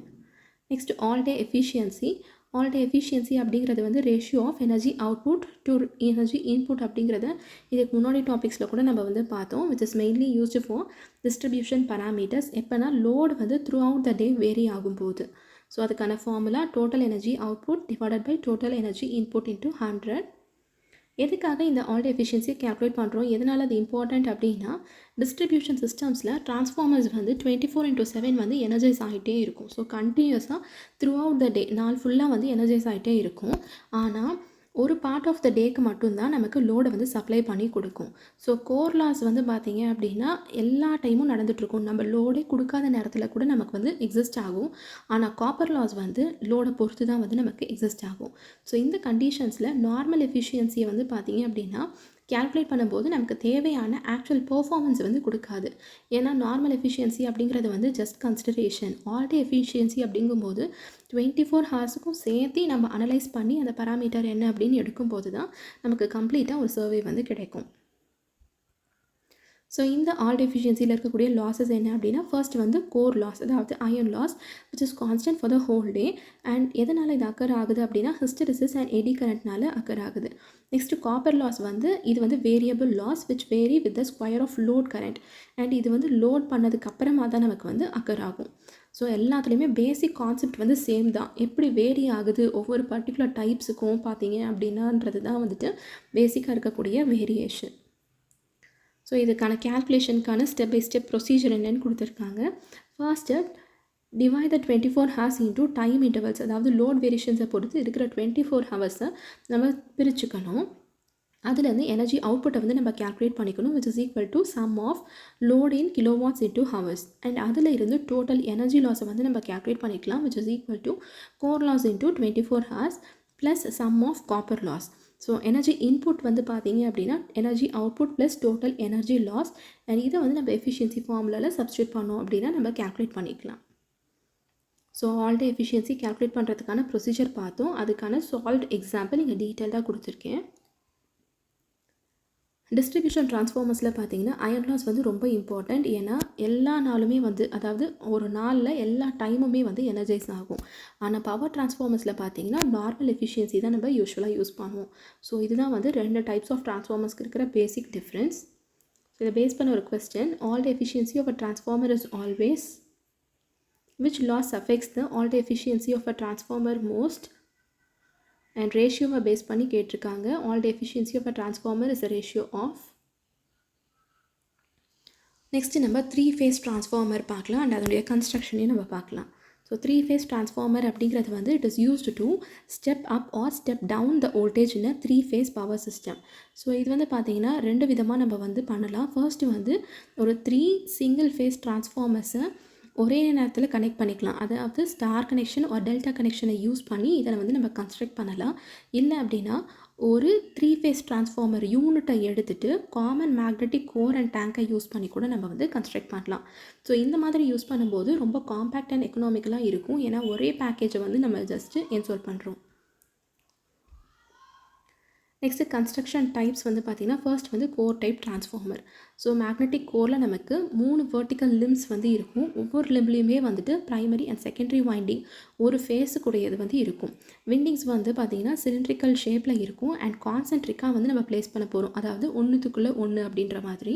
Next all day efficiency, already efficiency அப்படிங்கிறது வந்து ratio of energy output to energy input அப்படிங்கிறத இதுக்கு முன்னாடி டாபிக்ஸில் கூட நம்ம வந்து பார்த்தோம், which is mainly used for distribution parameters. எப்போனா லோடு வந்து throughout the day vary ஆகும்போது. ஸோ அதுக்கான formula total energy output divided by total energy input into 100. எதுக்காக இந்த ஆல்ரெடி எஃபிஷியன்சியை கேல்குலேட் பண்ணுறோம், எதனால் அது இம்பார்ட்டண்ட் அப்படின்னா டிஸ்ட்ரிபியூஷன் சிஸ்டம்ஸில் ட்ரான்ஸ்ஃபார்மர்ஸ் வந்து 24/7 வந்து எனர்ஜைஸ் ஆகிட்டே இருக்கும். ஸோ கண்டினியூஸாக த்ரூ அவுட் த டே நாள் ஃபுல்லாக வந்து எனர்ஜைஸ் ஆகிட்டே இருக்கும். ஆனால் ஒரு பார்ட் ஆஃப் த டேக்கு மட்டும்தான் நமக்கு லோடை வந்து சப்ளை பண்ணி கொடுக்கும். ஸோ கோர் லாஸ் வந்து பார்த்திங்க அப்படின்னா எல்லா டைமும் நடந்துகிட்ருக்கும். நம்ம லோடே கொடுக்காத நேரத்தில் கூட நமக்கு வந்து எக்ஸிஸ்ட் ஆகும். ஆனால் காப்பர் லாஸ் வந்து லோடை பொறுத்து தான் வந்து நமக்கு எக்ஸிஸ்ட் ஆகும். ஸோ இந்த கண்டிஷன்ஸில் நார்மல் எஃபிஷியன்சியை வந்து பார்த்திங்க அப்படின்னா கேல்குலேட் பண்ணும்போது நமக்கு தேவையான ஆக்சுவல் பெர்ஃபார்மன்ஸ் வந்து கொடுக்காது. ஏன்னா நார்மல் எஃபிஷியன்சி அப்படிங்கிறது வந்து ஜஸ்ட் கன்சிடரேஷன். ஆல்ரெடி எஃபிஷியன்சி அப்படிங்கும்போது 24 ஹவர்ஸுக்கும் சேர்த்து நம்ம அனலைஸ் பண்ணி அந்த பராமீட்டர் என்ன அப்படின்னு எடுக்கும்போது தான் நமக்கு கம்ப்ளீட்டாக ஒரு சர்வே வந்து கிடைக்கும். ஸோ இந்த ஆல்ரெடி எஃபிஷியன்சியில் இருக்கக்கூடிய லாஸஸ் என்ன அப்படின்னா ஃபர்ஸ்ட் வந்து கோர் லாஸ், அதாவது iron loss which is constant for the whole day. And எதனால் இது அக்கர் ஆகுது அப்படின்னா ஹிஸ்டரிசிஸ் அண்ட் எடி கரண்ட்னால அக்கர் ஆகுது. நெக்ஸ்ட்டு காப்பர் லாஸ் வந்து இது வந்து variable loss which vary with the square of load current. And இது வந்து லோட் பண்ணதுக்கு அப்புறமா தான் நமக்கு வந்து அக்கர் ஆகும். ஸோ எல்லாத்துலேயுமே பேசிக் கான்செப்ட் வந்து சேம் தான். எப்படி வேரி ஆகுது ஒவ்வொரு பர்டிகுலர் டைப்ஸுக்கும் பார்த்தீங்க அப்படின்னான்றது தான் வந்துட்டு பேசிக்காக இருக்கக்கூடிய வேரியேஷன். ஸோ இதுக்கான கேல்குலேஷனுக்கான ஸ்டெப் பை ஸ்டெப் ப்ரொசீஜர் என்னென்னு கொடுத்துருக்காங்க. First step, divide the 24 hours into time intervals, அதாவது லோட் வேரியேஷன்ஸை பொறுத்து இருக்கிற 24 ஹவர்ஸை நம்ம பிரிச்சுக்கணும். அதுலேருந்து எனர்ஜி அவுட்புட்டை வந்து நம்ம கேல்குலேட் பண்ணிக்கணும், which is equal to sum of load in kilowatts into hours. And அதில் இருந்து டோட்டல் எனர்ஜி லாஸை வந்து நம்ம கேல்குலேட் பண்ணிக்கலாம், which is equal to core loss into 24 hours plus sum of copper loss. So energy input வந்து பார்த்தீங்க அப்படின்னா energy output plus total energy loss. And இதை வந்து நம்ம எஃபிஷியன்சி ஃபார்முலாவில் சப்ஸ்டியூட் பண்ணோம் அப்படின்னா நம்ம கேல்குலேட் பண்ணிக்கலாம். ஸோ ஆல்ரெடி எஃபிஷியன்சி கேல்குலேட் பண்ணுறதுக்கான ப்ரொசீஜர் பார்த்தோம். அதுக்கான சால்வ்ட் எக்ஸாம்பிள் இங்கே டீட்டெயில்டாக கொடுத்துருக்கேன். டிஸ்ட்ரிபியூஷன் ட்ரான்ஸ்ஃபார்மர்ஸில் பார்த்தீங்கன்னா அயர்ன் லாஸ் வந்து ரொம்ப இம்பார்ட்டண்ட். ஏன்னா எல்லா நாளுமே வந்து, அதாவது ஒரு நாளில் எல்லா டைமுமே வந்து எனர்ஜைஸ் ஆகும். ஆனால் பவர் ட்ரான்ஸ்ஃபார்மர்ஸில் பார்த்தீங்கன்னா நார்மல் எஃபிஷியன்சி தான் நம்ம யூஸ்வலாக யூஸ் பண்ணுவோம். ஸோ இதுதான் வந்து 2 டைப்ஸ் ஆஃப் ட்ரான்ஸ்ஃபார்மர்ஸ்க்கு இருக்கிற பேசிக் டிஃப்ரென்ஸ். இதை பேஸ் பண்ண ஒரு question, all the efficiency of a transformer is always which loss affects the all the efficiency of a transformer most. And ரேஷியோவை பேஸ் பண்ணி கேட்டிருக்காங்க. All the efficiency of a transformer is a ratio of. Next நம்ம 3 face transformer பார்க்கலாம். And அதனுடைய கன்ஸ்ட்ரக்ஷனையும் நம்ம பார்க்கலாம். So 3 face transformer அப்படிங்கிறது வந்து it is used to step up or step down the voltage in 3 phase power system. So இது வந்து பார்த்திங்கன்னா 2 விதமாக நம்ம வந்து பண்ணலாம். ஃபர்ஸ்ட்டு வந்து ஒரு 3 சிங்கிள் ஃபேஸ் ட்ரான்ஸ்ஃபார்மர்ஸை ஒரே நேரத்தில் கனெக்ட் பண்ணிக்கலாம். அதாவது ஸ்டார் கனெக்ஷன் ஒரு டெல்டா கனெக்ஷனை யூஸ் பண்ணி இதை வந்து நம்ம கன்ஸ்ட்ரக்ட் பண்ணலாம். இல்லை அப்படின்னா ஒரு 3 ஃபேஸ் ட்ரான்ஸ்ஃபார்மர் யூனிட்டை எடுத்துகிட்டு காமன் மேக்னெட்டிக் கோர் அண்ட் டேங்கை யூஸ் பண்ணி கூட நம்ம வந்து கன்ஸ்ட்ரக்ட் பண்ணலாம். ஸோ இந்த மாதிரி யூஸ் பண்ணும்போது ரொம்ப காம்பேக்ட் அண்ட் எக்கனாமிக்கலாக இருக்கும். ஏன்னா ஒரே பேக்கேஜை வந்து நம்ம ஜஸ்ட்டு இன்ஸ்டால் பண்ணுறோம். நெக்ஸ்ட்டு கன்ஸ்ட்ரக்ஷன் டைப்ஸ் வந்து பார்த்திங்கன்னா ஃபர்ஸ்ட் வந்து core type transformer. So magnetic கோரில் நமக்கு 3 வெர்டிக்கல் லிம்ஸ் வந்து இருக்கும். ஒவ்வொரு லிம்லேயுமே வந்துட்டு ப்ரைமரி அண்ட் செகண்டரி வைண்டிங் ஒரு ஃபேஸுக்குடையது வந்து இருக்கும். விண்டிங்ஸ் வந்து பார்த்திங்கன்னா சிலிண்ட்ரிக்கல் ஷேப்பில் இருக்கும். அண்ட் கான்சென்ட்ரிக்காக வந்து நம்ம ப்ளேஸ் பண்ண போகிறோம், அதாவது ஒன்றுத்துக்குள்ளே ஒன்று அப்படின்ற மாதிரி.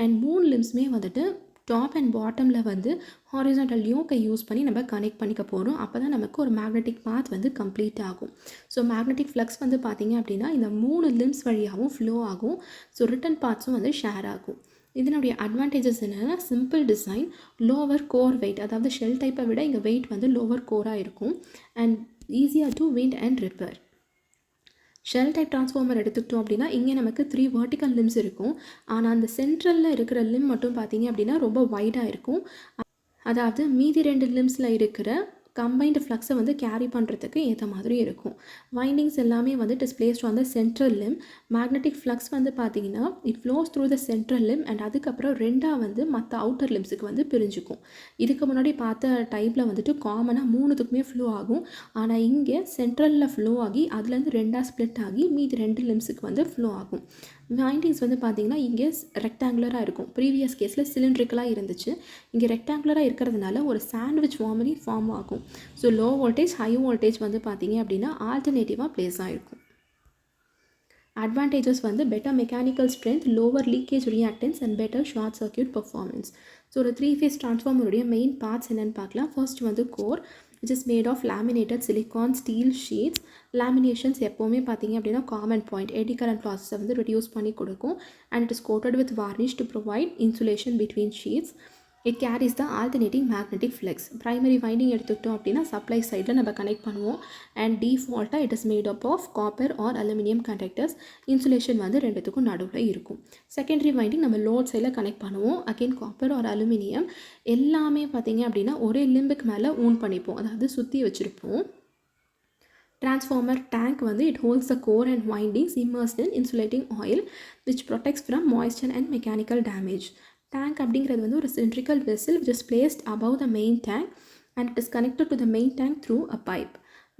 அண்ட் 3 லிம்ஸுமே வந்துட்டு டாப் அண்ட் பாட்டமில் வந்து ஹாரிசான்டல் யோக்கை யூஸ் பண்ணி நம்ம கனெக்ட் பண்ணிக்க போகிறோம். அப்போ தான் நமக்கு ஒரு மேக்னெட்டிக் பாத் வந்து கம்ப்ளீட் ஆகும். ஸோ மேக்னெட்டிக் ஃப்ளக்ஸ் வந்து பார்த்திங்க அப்படின்னா இந்த 3 லிம்ஸ் வழியாகவும் ஃப்ளோ ஆகும். ஸோ ரிட்டன் பார்ட்ஸும் வந்து ஷேர் ஆகும். இதனுடைய அட்வான்டேஜஸ் என்னென்னா simple design, lower core weight, அதாவது ஷெல் டைப்பை விட இங்கே வெயிட் வந்து லோவர் கோராக இருக்கும். அண்ட் ஈஸியாக to wind and repair. Shell type transformer எடுத்துக்கிட்டோம் அப்படின்னா இங்கே நமக்கு 3 வெர்டிக்கல் லிம்ஸ் இருக்கும். ஆனால் அந்த சென்ட்ரலில் இருக்கிற லிம் மட்டும் பார்த்திங்க அப்படின்னா ரொம்ப வைடாக இருக்கும். அதாவது மீதி 2 லிம்ஸில் இருக்கிற கம்பைன்டு ஃப்ளக்ஸை வந்து கேரி பண்ணுறதுக்கு ஏற்ற மாதிரி இருக்கும். வைண்டிங்ஸ் எல்லாமே வந்து displaced on the central limb. Magnetic flux வந்து பார்த்திங்கன்னா it flows through the central limb. And அதுக்கப்புறம் 2ஆக வந்து மற்ற அவுட்டர் லிம்ஸுக்கு வந்து பிரிஞ்சுக்கும். இதுக்கு முன்னாடி பார்த்த டைப்பில் வந்துட்டு காமனாக 3த்துக்குமே ஃப்ளோ ஆகும். ஆனால் இங்கே சென்ட்ரலில் ஃப்ளோ ஆகி அதுலேருந்து 2ஆக ஸ்ப்ளிட் ஆகி மீதி 2 லிம்ஸுக்கு வந்து ஃப்ளோ ஆகும். வைண்டிங்ஸ் வந்து பார்த்திங்கன்னா இங்கே ரெக்டாங்குலராக இருக்கும். ப்ரீவியஸ் கேஸில் சிலிண்ட்ரிக்கலாக இருந்துச்சு. இங்கே ரெக்டாங்குலராக இருக்கிறதுனால ஒரு சாண்ட்விச் மாதிரி ஃபார்ம் ஆகும். ஆகும். So low voltage high voltage வந்து பார்த்தீங்க அப்படின்னா ஆல்டர்னேட்டிவாக ப்ளேஸ் ஆகிருக்கும். அட்வான்டேஜஸ் வந்து better mechanical strength, lower leakage reactance and better short circuit performance. So ஒரு 3-phase டிரான்ஸ்ஃபார்மருடைய மெயின் பார்ட்ஸ் என்னென்னு பார்க்கலாம். ஃபர்ஸ்ட் வந்து core, which is made of laminated silicon steel sheets. Laminations எப்போவுமே பார்த்தீங்க அப்படின்னா காமன் பாயிண்ட் எடி கரண்ட் லாஸஸை வந்து ரெடியூஸ் பண்ணி கொடுக்கும். And it is coated with varnish to provide insulation between sheets. It carries the alternating magnetic flux. Primary winding எடுத்துக்கிட்டோம் அப்படின்னா supply சைடில் நம்ம கனெக்ட் பண்ணுவோம். அண்ட் டிஃபால்ட்டாக it is made up of copper or aluminium conductors. Insulation வந்து ரெண்டுத்துக்கும் நடுவில் இருக்கும். செகண்டரி வைண்டிங் நம்ம லோட் சைடில் கனெக்ட் பண்ணுவோம். Again copper or aluminium. எல்லாமே பார்த்தீங்க அப்படின்னா ஒரே லிம்புக்கு மேலே ஊன் பண்ணிப்போம், அதாவது சுற்றி வச்சுருப்போம். Transformer tank வந்து it holds the core and windings immersed in insulating oil which protects from moisture and mechanical damage. Tank அப்படிங்கிறது வந்து ஒரு cylindrical vessel which is placed above the main tank and it is connected to the main tank through a pipe.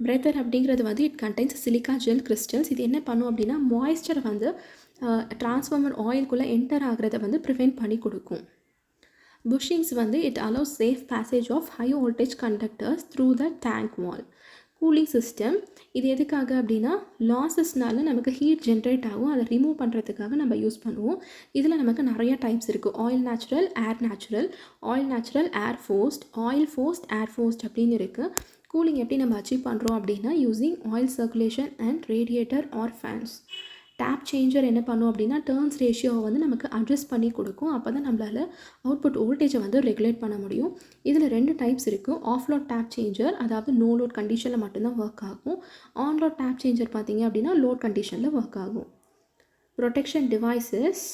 Breather அப்படிங்கிறது வந்து it contains silica gel crystals. இது என்ன பண்ணும் அப்படின்னா மாய்ஸ்சரை வந்து டிரான்ஸ்ஃபார்மர் ஆயில்குள்ளே என்டர் ஆகிறத வந்து ப்ரிவெண்ட் பண்ணி கொடுக்கும். புஷிங்ஸ் வந்து it allows safe passage of high voltage conductors through the tank wall. Cooling system இது எதுக்காக அப்படின்னா லாஸஸ்னால நமக்கு ஹீட் ஜென்ரேட் ஆகும், அதை ரிமூவ் பண்ணுறதுக்காக நம்ம யூஸ் பண்ணுவோம். இதில் நமக்கு நிறைய டைப்ஸ் இருக்குது. Oil natural, air natural, oil natural, air forced, oil forced, air forced அப்படின்னு இருக்குது. கூலிங் எப்படி நம்ம அச்சீவ் பண்ணுறோம் அப்படின்னா using oil circulation and radiator or fans. Tap changer என்ன பண்ணும் அப்படின்னா டர்ன்ஸ் ரேஷியோவை வந்து நமக்கு அட்ஜஸ்ட் பண்ணி கொடுக்கும். அப்போ தான் நம்மளால் அவுட்புட் வோல்டேஜை வந்து ரெகுலேட் பண்ண முடியும். இதில் 2 டைப்ஸ் இருக்குது. ஆஃப்லோட் டேப் சேஞ்சர், அதாவது நோ லோட் கண்டிஷனில் மட்டும்தான் ஒர்க் ஆகும். ஆன்லோட் டேப் சேஞ்சர் பார்த்தீங்க அப்படின்னா லோட் கண்டிஷனில் ஒர்க் ஆகும். Protection devices,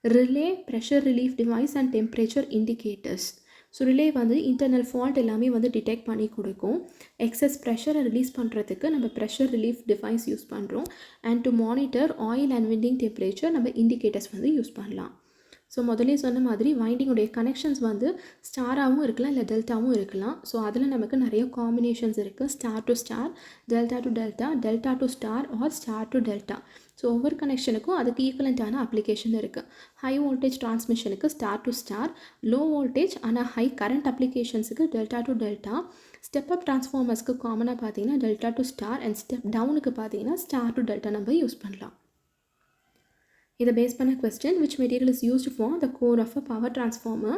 relay, pressure relief device and temperature indicators. So relay வந்து இன்டர்னல் ஃபால்ட் எல்லாமே வந்து டிடெக்ட் பண்ணி கொடுக்கும். எக்ஸஸ் ப்ரெஷரை ரிலீஸ் பண்ணுறதுக்கு நம்ம ப்ரெஷர் ரிலீஃப் டிவைஸ் யூஸ் பண்ணுறோம். And to monitor oil and winding temperature நம்ம இண்டிகேட்டர்ஸ் வந்து யூஸ் பண்ணலாம். ஸோ முதலே சொன்ன மாதிரி வைண்டிங்குடைய கனெக்ஷன்ஸ் வந்து ஸ்டாராகவும் இருக்கலாம், இல்லை டெல்டாவும் இருக்கலாம். ஸோ அதில் நமக்கு நிறைய காம்பினேஷன்ஸ் இருக்குது. Star to star, delta to delta, delta to star or star to delta. So ஒவ்வொரு கனெக்ஷனுக்கும் அதுக்கு ஈக்குவலண்ட்டான அப்ளிகேஷன் இருக்குது. ஹை வோல்டேஜ் டிரான்ஸ்மிஷனுக்கு star to star, low voltage ஆனால் ஹை கரண்ட் அப்ளிகேஷன்ஸுக்கு delta to delta, step up டிரான்ஸ்ஃபார்மர்ஸ்க்கு காமனாக பார்த்தீங்கன்னா delta to star and step டவுனுக்கு பார்த்தீங்கன்னா ஸ்டார் டு டெல்டா நம்ம யூஸ் பண்ணலாம். இதை பேஸ் பண்ண question, which material is used for the core of a power transformer?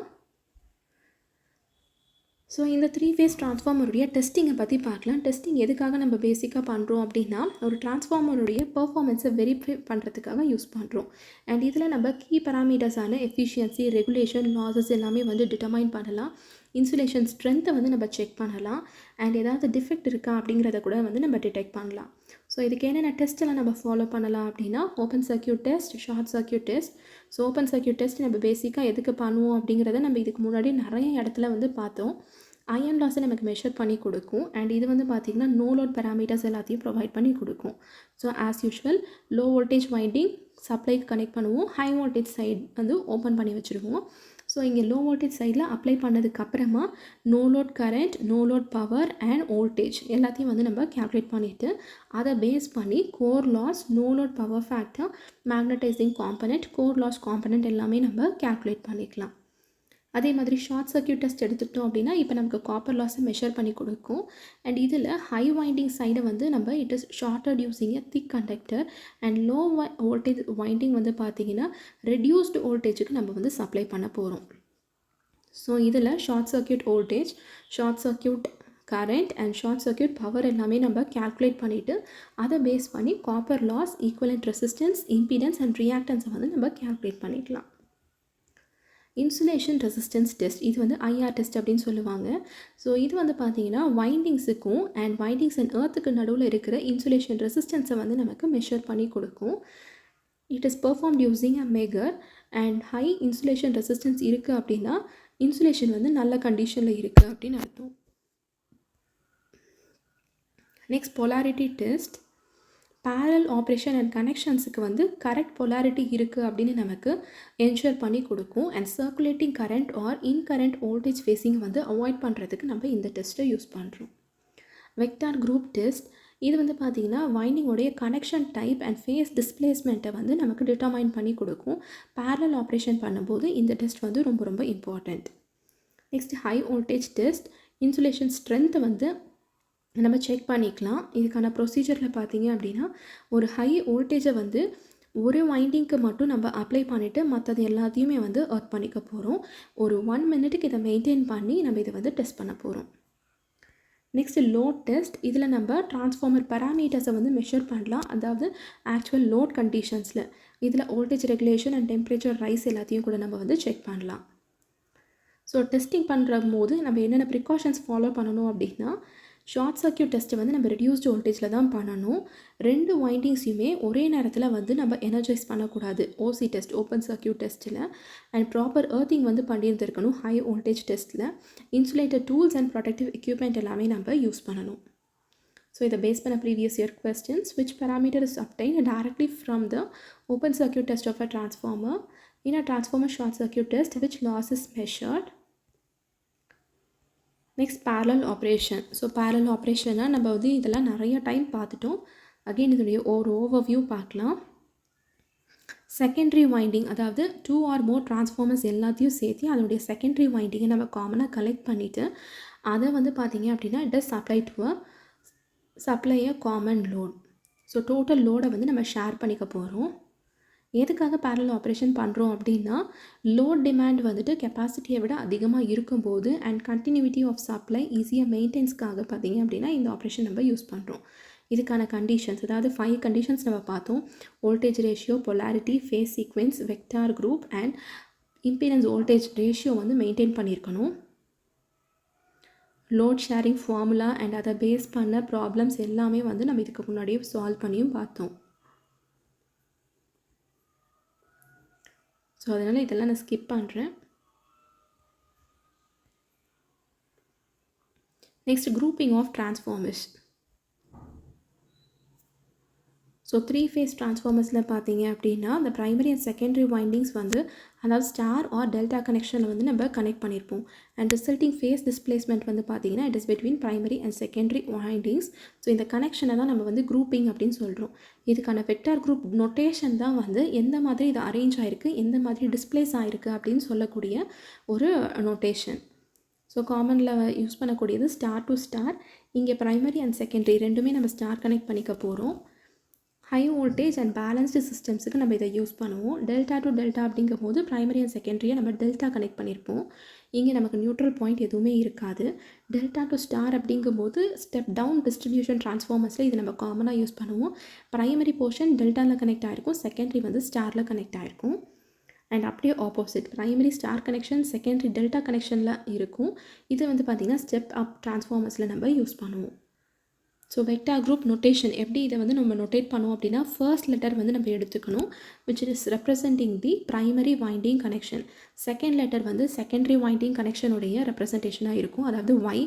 So இந்த 3-phase டிரான்ஸ்ஃபார்மருடைய டெஸ்டிங்கை பற்றி பார்க்கலாம். டெஸ்டிங் எதுக்காக நம்ம பேசிக்காக பண்ணுறோம் அப்படின்னா ஒரு டிரான்ஸ்ஃபார்மருடைய பர்ஃபார்மன்ஸை வெரிஃபை பண்ணுறதுக்காக யூஸ் பண்ணுறோம். அண்ட் இதில் நம்ம கீ பேராமீட்டர்ஸான எஃபிஷியன்சி, ரெகுலேஷன், லாஸஸ் எல்லாமே வந்து டிட்டர்மைன் பண்ணலாம். இன்சுலேஷன் ஸ்ட்ரென்த்தை வந்து நம்ம செக் பண்ணலாம். அண்ட் ஏதாவது டிஃபெக்ட் இருக்கா அப்படிங்கிறத கூட வந்து நம்ம டிடெக்ட் பண்ணலாம். ஸோ இதுக்கு என்னென்ன டெஸ்ட்டெல்லாம் நம்ம ஃபாலோ பண்ணலாம் அப்படின்னா open circuit test, short circuit test. So open circuit test நம்ம பேசிக்காக எதுக்கு பண்ணுவோம் அப்படிங்கிறத நம்ம இதுக்கு முன்னாடி நிறைய இடத்துல வந்து பார்த்தோம். அயன் லாஸை நமக்கு மெஷர் பண்ணி கொடுக்கும். அண்ட் இது வந்து பார்த்திங்கன்னா நோ லோட் பேராமீட்டர்ஸ் எல்லாத்தையும் ப்ரொவைட் பண்ணி கொடுக்கும். So as usual low voltage winding சப்ளைக்கு கனெக்ட் பண்ணுவோம், ஹை வோல்டேஜ் சைடு வந்து ஓப்பன் பண்ணி வச்சுருவோம். ஸோ இங்கே லோ வோல்டேஜ் சைடில் அப்ளை பண்ணதுக்கப்புறமா no load current, no load power and voltage எல்லாத்தையும் வந்து நம்ம கேல்குலேட் பண்ணிவிட்டு அதை பேஸ் பண்ணி core loss, no load power factor, magnetising component, core loss component எல்லாமே நம்ம கேல்குலேட் பண்ணிக்கலாம். அதே மாதிரி ஷார்ட் சர்க்யூட் டெஸ்ட் எடுத்துக்கிட்டோம் அப்படின்னா இப்போ நமக்கு காப்பர் லாஸை மெஷர் பண்ணி கொடுக்கும். அண்ட் இதில் ஹை வைண்டிங் சைடை வந்து நம்ம it is shorted using a thick conductor. And low voltage winding வந்து பார்த்திங்கன்னா ரெடியூஸ்டு வோல்டேஜுக்கு நம்ம வந்து சப்ளை பண்ண போகிறோம். ஸோ இதில் short circuit voltage, short circuit current and short circuit power எல்லாமே நம்ம கேல்குலேட் பண்ணிவிட்டு அதை பேஸ் பண்ணி copper loss, equivalent resistance, impedance and ரியாக்டன்ஸை வந்து நம்ம கேல்குலேட் பண்ணிக்கலாம். இன்சுலேஷன் ரெசிஸ்டன்ஸ் டெஸ்ட், இது வந்து ஐஆர் டெஸ்ட் அப்படின்னு சொல்லுவாங்க. ஸோ இது வந்து பார்த்தீங்கன்னா வைண்டிங்ஸுக்கும் அண்ட் வைண்டிங்ஸ் அண்ட் எர்த்துக்கு நடுவில் இருக்கிற இன்சுலேஷன் ரெசிஸ்டன்ஸை வந்து நமக்கு மெஷர் பண்ணி கொடுக்கும். It is performed using a megger. And high insulation resistance இருக்குது அப்படின்னா இன்சுலேஷன் வந்து நல்ல கண்டிஷனில் இருக்குது அப்படின்னு அர்த்தம். Next polarity test. Parallel operation and கனெக்ஷன்ஸுக்கு வந்து கரெக்ட் பொலாரிட்டி இருக்குது அப்படின்னு நமக்கு என்ஷூர் பண்ணி கொடுக்கும். And circulating current or incorrect voltage phasing வந்து அவாய்ட் பண்ணுறதுக்கு நம்ம இந்த டெஸ்ட்டை யூஸ் பண்ணுறோம். வெக்டார் குரூப் டெஸ்ட், இது வந்து பார்த்திங்கன்னா வைண்டிங்கோடைய கனெக்ஷன் டைப் அண்ட் ஃபேஸ் டிஸ்பிளேஸ்மெண்ட்டை வந்து நமக்கு டிட்டர்மைன் பண்ணி கொடுக்கும். பேரல் ஆப்ரேஷன் பண்ணும்போது இந்த டெஸ்ட் வந்து ரொம்ப ரொம்ப important. Next high voltage test, insulation ஸ்ட்ரென்த்தை வந்து நம்ம செக் பண்ணிக்கலாம். இதுக்கான ப்ரொசீஜரில் பார்த்தீங்க அப்படின்னா, ஒரு ஹை வோல்டேஜை வந்து ஒரு வைண்டிங்க்கு மட்டும் நம்ம அப்ளை பண்ணிவிட்டு மற்றது எல்லாத்தையுமே வந்து ஒர்க் பண்ணிக்க போகிறோம். ஒரு 1 மினிட்டுக்கு இதை மெயின்டைன் பண்ணி நம்ம இதை வந்து டெஸ்ட் பண்ண போகிறோம். Next load test. இதில் நம்ம டிரான்ஸ்ஃபார்மர் பேராமீட்டர்ஸை வந்து மெஷர் பண்ணலாம். அதாவது ஆக்சுவல் லோட் கண்டிஷன்ஸில் இதில் voltage regulation and temperature rice எல்லாத்தையும் கூட நம்ம வந்து செக் பண்ணலாம். ஸோ டெஸ்டிங் பண்ணுற போது நம்ம என்னென்ன ப்ரிகாஷன்ஸ் ஃபாலோ பண்ணணும் அப்படின்னா, ஷார்ட் சர்க்யூட் டெஸ்ட்டை வந்து நம்ம ரெடியூஸ்டு வோல்டேஜில் தான் பண்ணணும். 2 வைண்டிங்ஸையுமே ஒரே நேரத்தில் வந்து நம்ம எனர்ஜைஸ் பண்ணக்கூடாது. ஓசி டெஸ்ட், ஓப்பன் சர்க்யூட் டெஸ்ட்டில். அண்ட் ப்ராப்பர் எர்த்திங் வந்து பண்ணியிருந்திருக்கணும் ஹை வோல்டேஜ் டெஸ்ட்டில். Insulated tools and protective equipment எல்லாமே நம்ம யூஸ் பண்ணணும். ஸோ இதை பேஸ் பண்ண previous year questions. which parameter is obtained directly from the open circuit test of a transformer? In a transformer short circuit test, which loss is measured? Next parallel operation. So parallel ஆப்ரேஷனை நம்ம வந்து இதெல்லாம் நிறைய time பார்த்துட்டோம். Again இதனுடைய ஒரு overview பார்க்கலாம். Secondary winding, அதாவது 2 or more transformers எல்லாத்தையும் சேர்த்து அதனுடைய செகண்டரி வைண்டிங்கை நம்ம காமனாக கலெக்ட் பண்ணிவிட்டு அதை வந்து பார்த்திங்க அப்படின்னா it is supply a common load. So total லோடை வந்து நம்ம ஷேர் பண்ணிக்க போகிறோம். எதுக்காக parallel ஆப்ரேஷன் பண்ணுறோம் அப்படின்னா, லோட் டிமாண்ட் வந்துட்டு கெப்பாசிட்டியை விட அதிகமாக இருக்கும்போது அண்ட் கண்டினியூட்டி ஆஃப் சப்ளை ஈஸியாக மெயின்டென்ஸ்க்காக பார்த்திங்க அப்படின்னா இந்த ஆப்ரேஷன் நம்ம யூஸ் பண்ணுறோம். இதுக்கான கண்டிஷன்ஸ், அதாவது 5 கண்டிஷன்ஸ் நம்ம பார்த்தோம். Voltage ratio, polarity, phase sequence, vector group and impedance voltage ratio வந்து மெயின்டைன் பண்ணியிருக்கணும். லோட் ஷேரிங் ஃபார்முலா அண்ட் அதை பேஸ் பண்ண ப்ராப்ளம்ஸ் எல்லாமே வந்து நம்ம இதுக்கு முன்னாடியே சால்வ் பண்ணியும் பார்த்தோம். ஸோ அதனால் இதெல்லாம் நான் ஸ்கிப் பண்ணுறேன். Next grouping of transformers. So 3 phase டிரான்ஸ்ஃபார்மர்ஸில் பார்த்தீங்க அப்படின்னா இந்த ப்ரைமரி அண்ட் செகண்டரி வைண்டிங்ஸ் வந்து அதாவது ஸ்டார் ஆர் டெல்டா கனெக்ஷனில் வந்து நம்ம கனெக்ட் பண்ணியிருப்போம். அண்ட் ரிசல்ட்டிங் ஃபேஸ் டிஸ்பிளேஸ்மெண்ட் வந்து பார்த்தீங்கன்னா it is between primary and secondary windings. So இந்த கனெக்ஷனை தான் நம்ம வந்து குரூப்பிங் அப்படின்னு சொல்கிறோம். இதுக்கான வெக்டார் குரூப் நொட்டேஷன் தான் வந்து எந்த மாதிரி இது அரேஞ்ச் ஆகிருக்கு, எந்த மாதிரி டிஸ்பிளேஸ் ஆகிருக்கு அப்படின்னு சொல்லக்கூடிய ஒரு நொட்டேஷன். ஸோ காமனில் யூஸ் பண்ணக்கூடியது ஸ்டார் டு ஸ்டார். இங்கே ப்ரைமரி அண்ட் செகண்டரி ரெண்டுமே நம்ம ஸ்டார் கனெக்ட் பண்ணிக்க போகிறோம். ஹை வோல்டேஜ் அண்ட் பேலன்ஸ்டு சிஸ்டம்ஸுக்கு நம்ம இதை யூஸ் பண்ணுவோம். டெல்டா டு டெல்டா அப்படிங்கும் போது ப்ரைமரி அண்ட் செகண்டரியை நம்ம டெல்டா கனெக்ட் பண்ணியிருப்போம். இங்கே நமக்கு நியூட்ரல் பாயிண்ட் எதுவுமே இருக்காது. டெல்டா டு ஸ்டார் அப்படிங்கும்போது ஸ்டெப் டவுன் டிஸ்ட்ரிபியூஷன் டிரான்ஸ்ஃபார்மர்ஸில் இது நம்ம காமனாக யூஸ் பண்ணுவோம். ப்ரைமரி போர்ஷன் டெல்டாவில் கனெக்ட் ஆகிருக்கும், செகண்டரி வந்து ஸ்டாரில் கனெக்ட் ஆகிருக்கும். அண்ட் அப்படியே opposite, primary star connection, secondary delta கனெக்ஷனில் இருக்கும். இது வந்து பார்த்திங்கன்னா ஸ்டெப் அப் டிரான்ஸ்ஃபார்மர்ஸில் நம்ம யூஸ் பண்ணுவோம். ஸோ வெக்டார் குரூப் நொட்டேஷன் எப்படி இதை வந்து நம்ம நொட்டேட் பண்ணுவோம் அப்படின்னா, ஃபர்ஸ்ட் லெட்டர் வந்து நம்ம எடுத்துக்கணும் which is representing the primary winding connection. Second letter வந்து செகண்டரி வைண்டிங் கனெக்ஷனுடைய ரெப்ரசன்டேஷனாக இருக்கும், அதாவது Y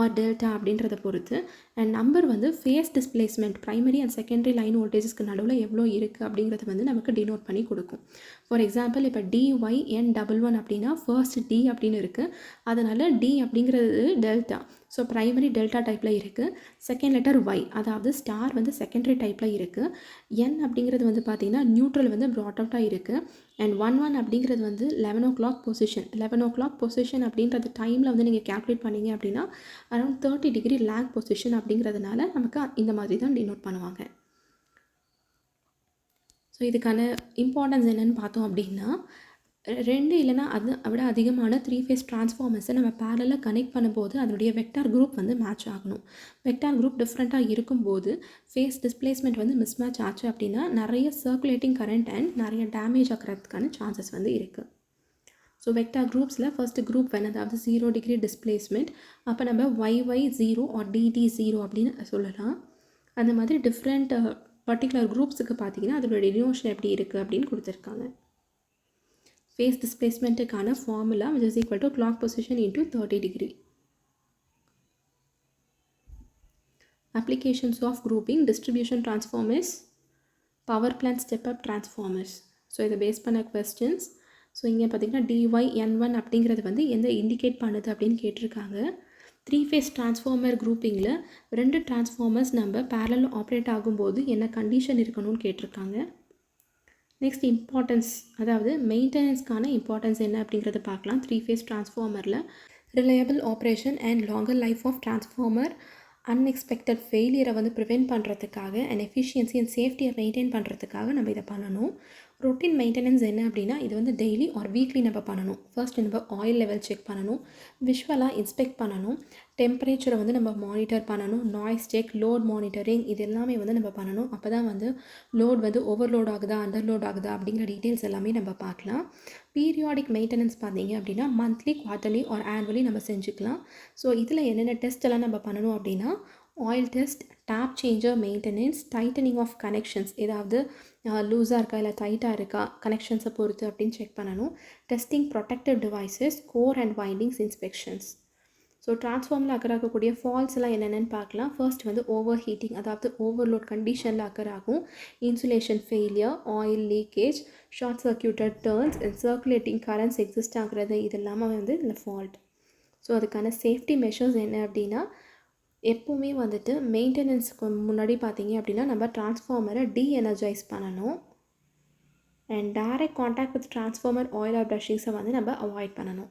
ஆர் டெல்டா அப்படின்றத பொறுத்து. அண்ட் நம்பர் வந்து phase displacement primary and secondary line வோல்டேஜஸ்க்கு நடுவில் எவ்வளோ இருக்குது அப்படிங்கிறத வந்து நமக்கு டினோட் பண்ணி கொடுக்கும். ஃபார் எக்ஸாம்பிள் இப்போ DYN11 அப்படின்னா ஃபர்ஸ்ட் D அப்படின்னு இருக்குது, அதனால் D அப்படிங்கிறது டெல்டா. ஸோ ப்ரைமரி டெல்டா டைப்பில் இருக்குது. செகண்ட் லெட்டர் Y, அதாவது ஸ்டார் வந்து செகண்டரி டைப்பில் இருக்குது. N அப்படிங்கிறது வந்து பார்த்திங்கன்னா நியூட்ரல் வந்து ப்ராட் அவுட்டாக இருக்குது. அண்ட் 11 அப்படிங்கிறது வந்து 11 o'clock பொசிஷன். 11 o'clock பொசிஷன் அப்படின்றது டைமில் வந்து நீங்கள் கேல்குலேட் பண்ணிங்க அப்படின்னா அரௌண்ட் 30 degree லேக் பொசிஷன் அப்படிங்கிறதுனால நமக்கு இந்த மாதிரி தான் டினோட் பண்ணுவாங்க. ஸோ இதுக்கான இம்பார்ட்டன்ஸ் என்னென்னு பார்த்தோம் அப்படின்னா, 2 இல்லைனா அது விட அதிகமான 3 phase டிரான்ஸ்ஃபார்மர்ஸை நம்ம பேரலாக கனெக்ட் பண்ணும்போது அதனுடைய வெக்டார் குரூப் வந்து மேட்ச் ஆகணும். வெக்டார் குரூப் டிஃப்ரெண்ட்டாக இருக்கும்போது ஃபேஸ் டிஸ்பிளேஸ்மெண்ட் வந்து மிஸ் மேட்ச் ஆச்சு அப்படின்னா நிறைய சர்க்குலேட்டிங் கரண்ட் அண்ட் நிறைய டேமேஜ் ஆகிறதுக்கான சான்சஸ் வந்து இருக்குது. ஸோ வெக்டார் குரூப்ஸில் ஃபர்ஸ்ட் குரூப் வேணும், அதாவது 0 degree டிஸ்பிளேஸ்மெண்ட். அப்போ நம்ம YY0 ஆர் DD0 அப்படின்னு சொல்லலாம். அந்த மாதிரி டிஃப்ரெண்ட் பர்டிகுலர் குரூப்ஸுக்கு பார்த்தீங்கன்னா அதோட டினோஷன் எப்படி இருக்குது அப்படின்னு கொடுத்துருக்காங்க. ஃபேஸ் டிஸ்பிளேஸ்மெண்ட்டுக்கான formula which is equal to clock position into 30 degree. Applications of grouping, distribution transformers, power plant step-up transformers. So இதை பேஸ் பண்ண questions. ஸோ இங்கே பார்த்தீங்கன்னா DYN1 அப்படிங்கிறது வந்து எந்த இண்டிகேட் பண்ணுது அப்படின்னு கேட்டிருக்காங்க. 3 phase டிரான்ஸ்ஃபார்மர் குரூப்பிங்கில் 2 டிரான்ஸ்ஃபார்மர்ஸ் நம்ம பேரல் ஆப்ரேட் ஆகும்போது என்ன கண்டிஷன் இருக்கணும்னு கேட்டிருக்காங்க. நெக்ஸ்ட் இம்பார்ட்டன்ஸ், அதாவது மெயின்டெனன்ஸ்க்கான இம்பார்ட்டன்ஸ் என்ன அப்படிங்கிறத பார்க்கலாம். 3 phase டிரான்ஸ்ஃபார்மரில் reliable operation and longer life of transformer unexpected ஃபெயிலியரை வந்து ப்ரிவெண்ட் பண்ணுறதுக்காக அண்ட் எஃபிஷியன்சி அண்ட் சேஃப்டியை மெயின்டைன் பண்ணுறதுக்காக நம்ம இதை பண்ணணும். ரொட்டீன் மெயின்டெனன்ஸ் என்ன அப்படின்னா இது வந்து டெய்லி ஆர் வீக்லி நம்ம பண்ணணும். ஃபர்ஸ்ட் நம்ம ஆயில் லெவல் செக் பண்ணணும், விஷுவலாக இன்ஸ்பெக்ட் பண்ணணும், டெம்பரேச்சரை வந்து நம்ம மானிட்டர் பண்ணணும், நாய்ஸ் செக், லோட் மானிட்டரிங் இது எல்லாமே வந்து நம்ம பண்ணணும். அப்போ தான் வந்து லோட் வந்து ஓவர்லோட் ஆகுதா அண்டர்லோட் ஆகுதா அப்படிங்கிற டீட்டெயில்ஸ் எல்லாமே நம்ம பார்க்கலாம். பீரியாடிக் மெயின்டெனன்ஸ் பார்த்தீங்க அப்படின்னா மந்த்லி, குவார்ட்டர்லி ஆர் ஆனுவலி நம்ம செஞ்சுக்கலாம். ஸோ இதில் என்னென்ன டெஸ்ட் எல்லாம் நம்ம பண்ணணும் அப்படின்னா oil test, tap changer maintenance, tightening of connections ஏதாவது லூஸாக இருக்கா இல்லை டைட்டாக இருக்கா கனெக்ஷன்ஸை பொறுத்து அப்படின்னு செக் பண்ணணும். Testing protective devices, core and windings inspections. So டிரான்ஸ்ஃபார்மில் அக்கர் ஆகக்கூடிய ஃபால்ட்ஸ் எல்லாம் என்னென்னு பார்க்கலாம். ஃபர்ஸ்ட் வந்து ஓவர் ஹீட்டிங், அதாவது ஓவர்லோட் கண்டிஷனில் அக்கர் ஆகும். Insulation failure, oil leakage, short circuited turns, circulating currents exist ஆகிறது இது எல்லாமே வந்து இந்த ஃபால்ட். ஸோ அதுக்கான சேஃப்டி மெஷர்ஸ் என்ன அப்படின்னா எப்போவுமே வந்துட்டு மெயின்டெனன்ஸுக்கு முன்னாடி பார்த்தீங்க அப்படின்னா நம்ம டிரான்ஸ்ஃபார்மரை டீஎனர்ஜைஸ் பண்ணணும். And direct contact with transformer oil or ப்ரஷிங்ஸை வந்து நம்ம அவாய்ட் பண்ணணும்.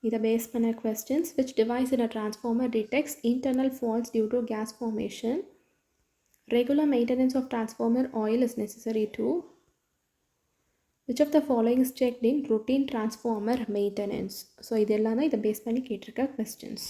இதை பேஸ் பண்ண questions which device in a transformer detects internal faults due to gas formation, regular maintenance of transformer oil is necessary to, which of the following is checked in routine transformer maintenance. So இதெல்லாம் தான் இதை base பண்ணி கேட்டிருக்க questions.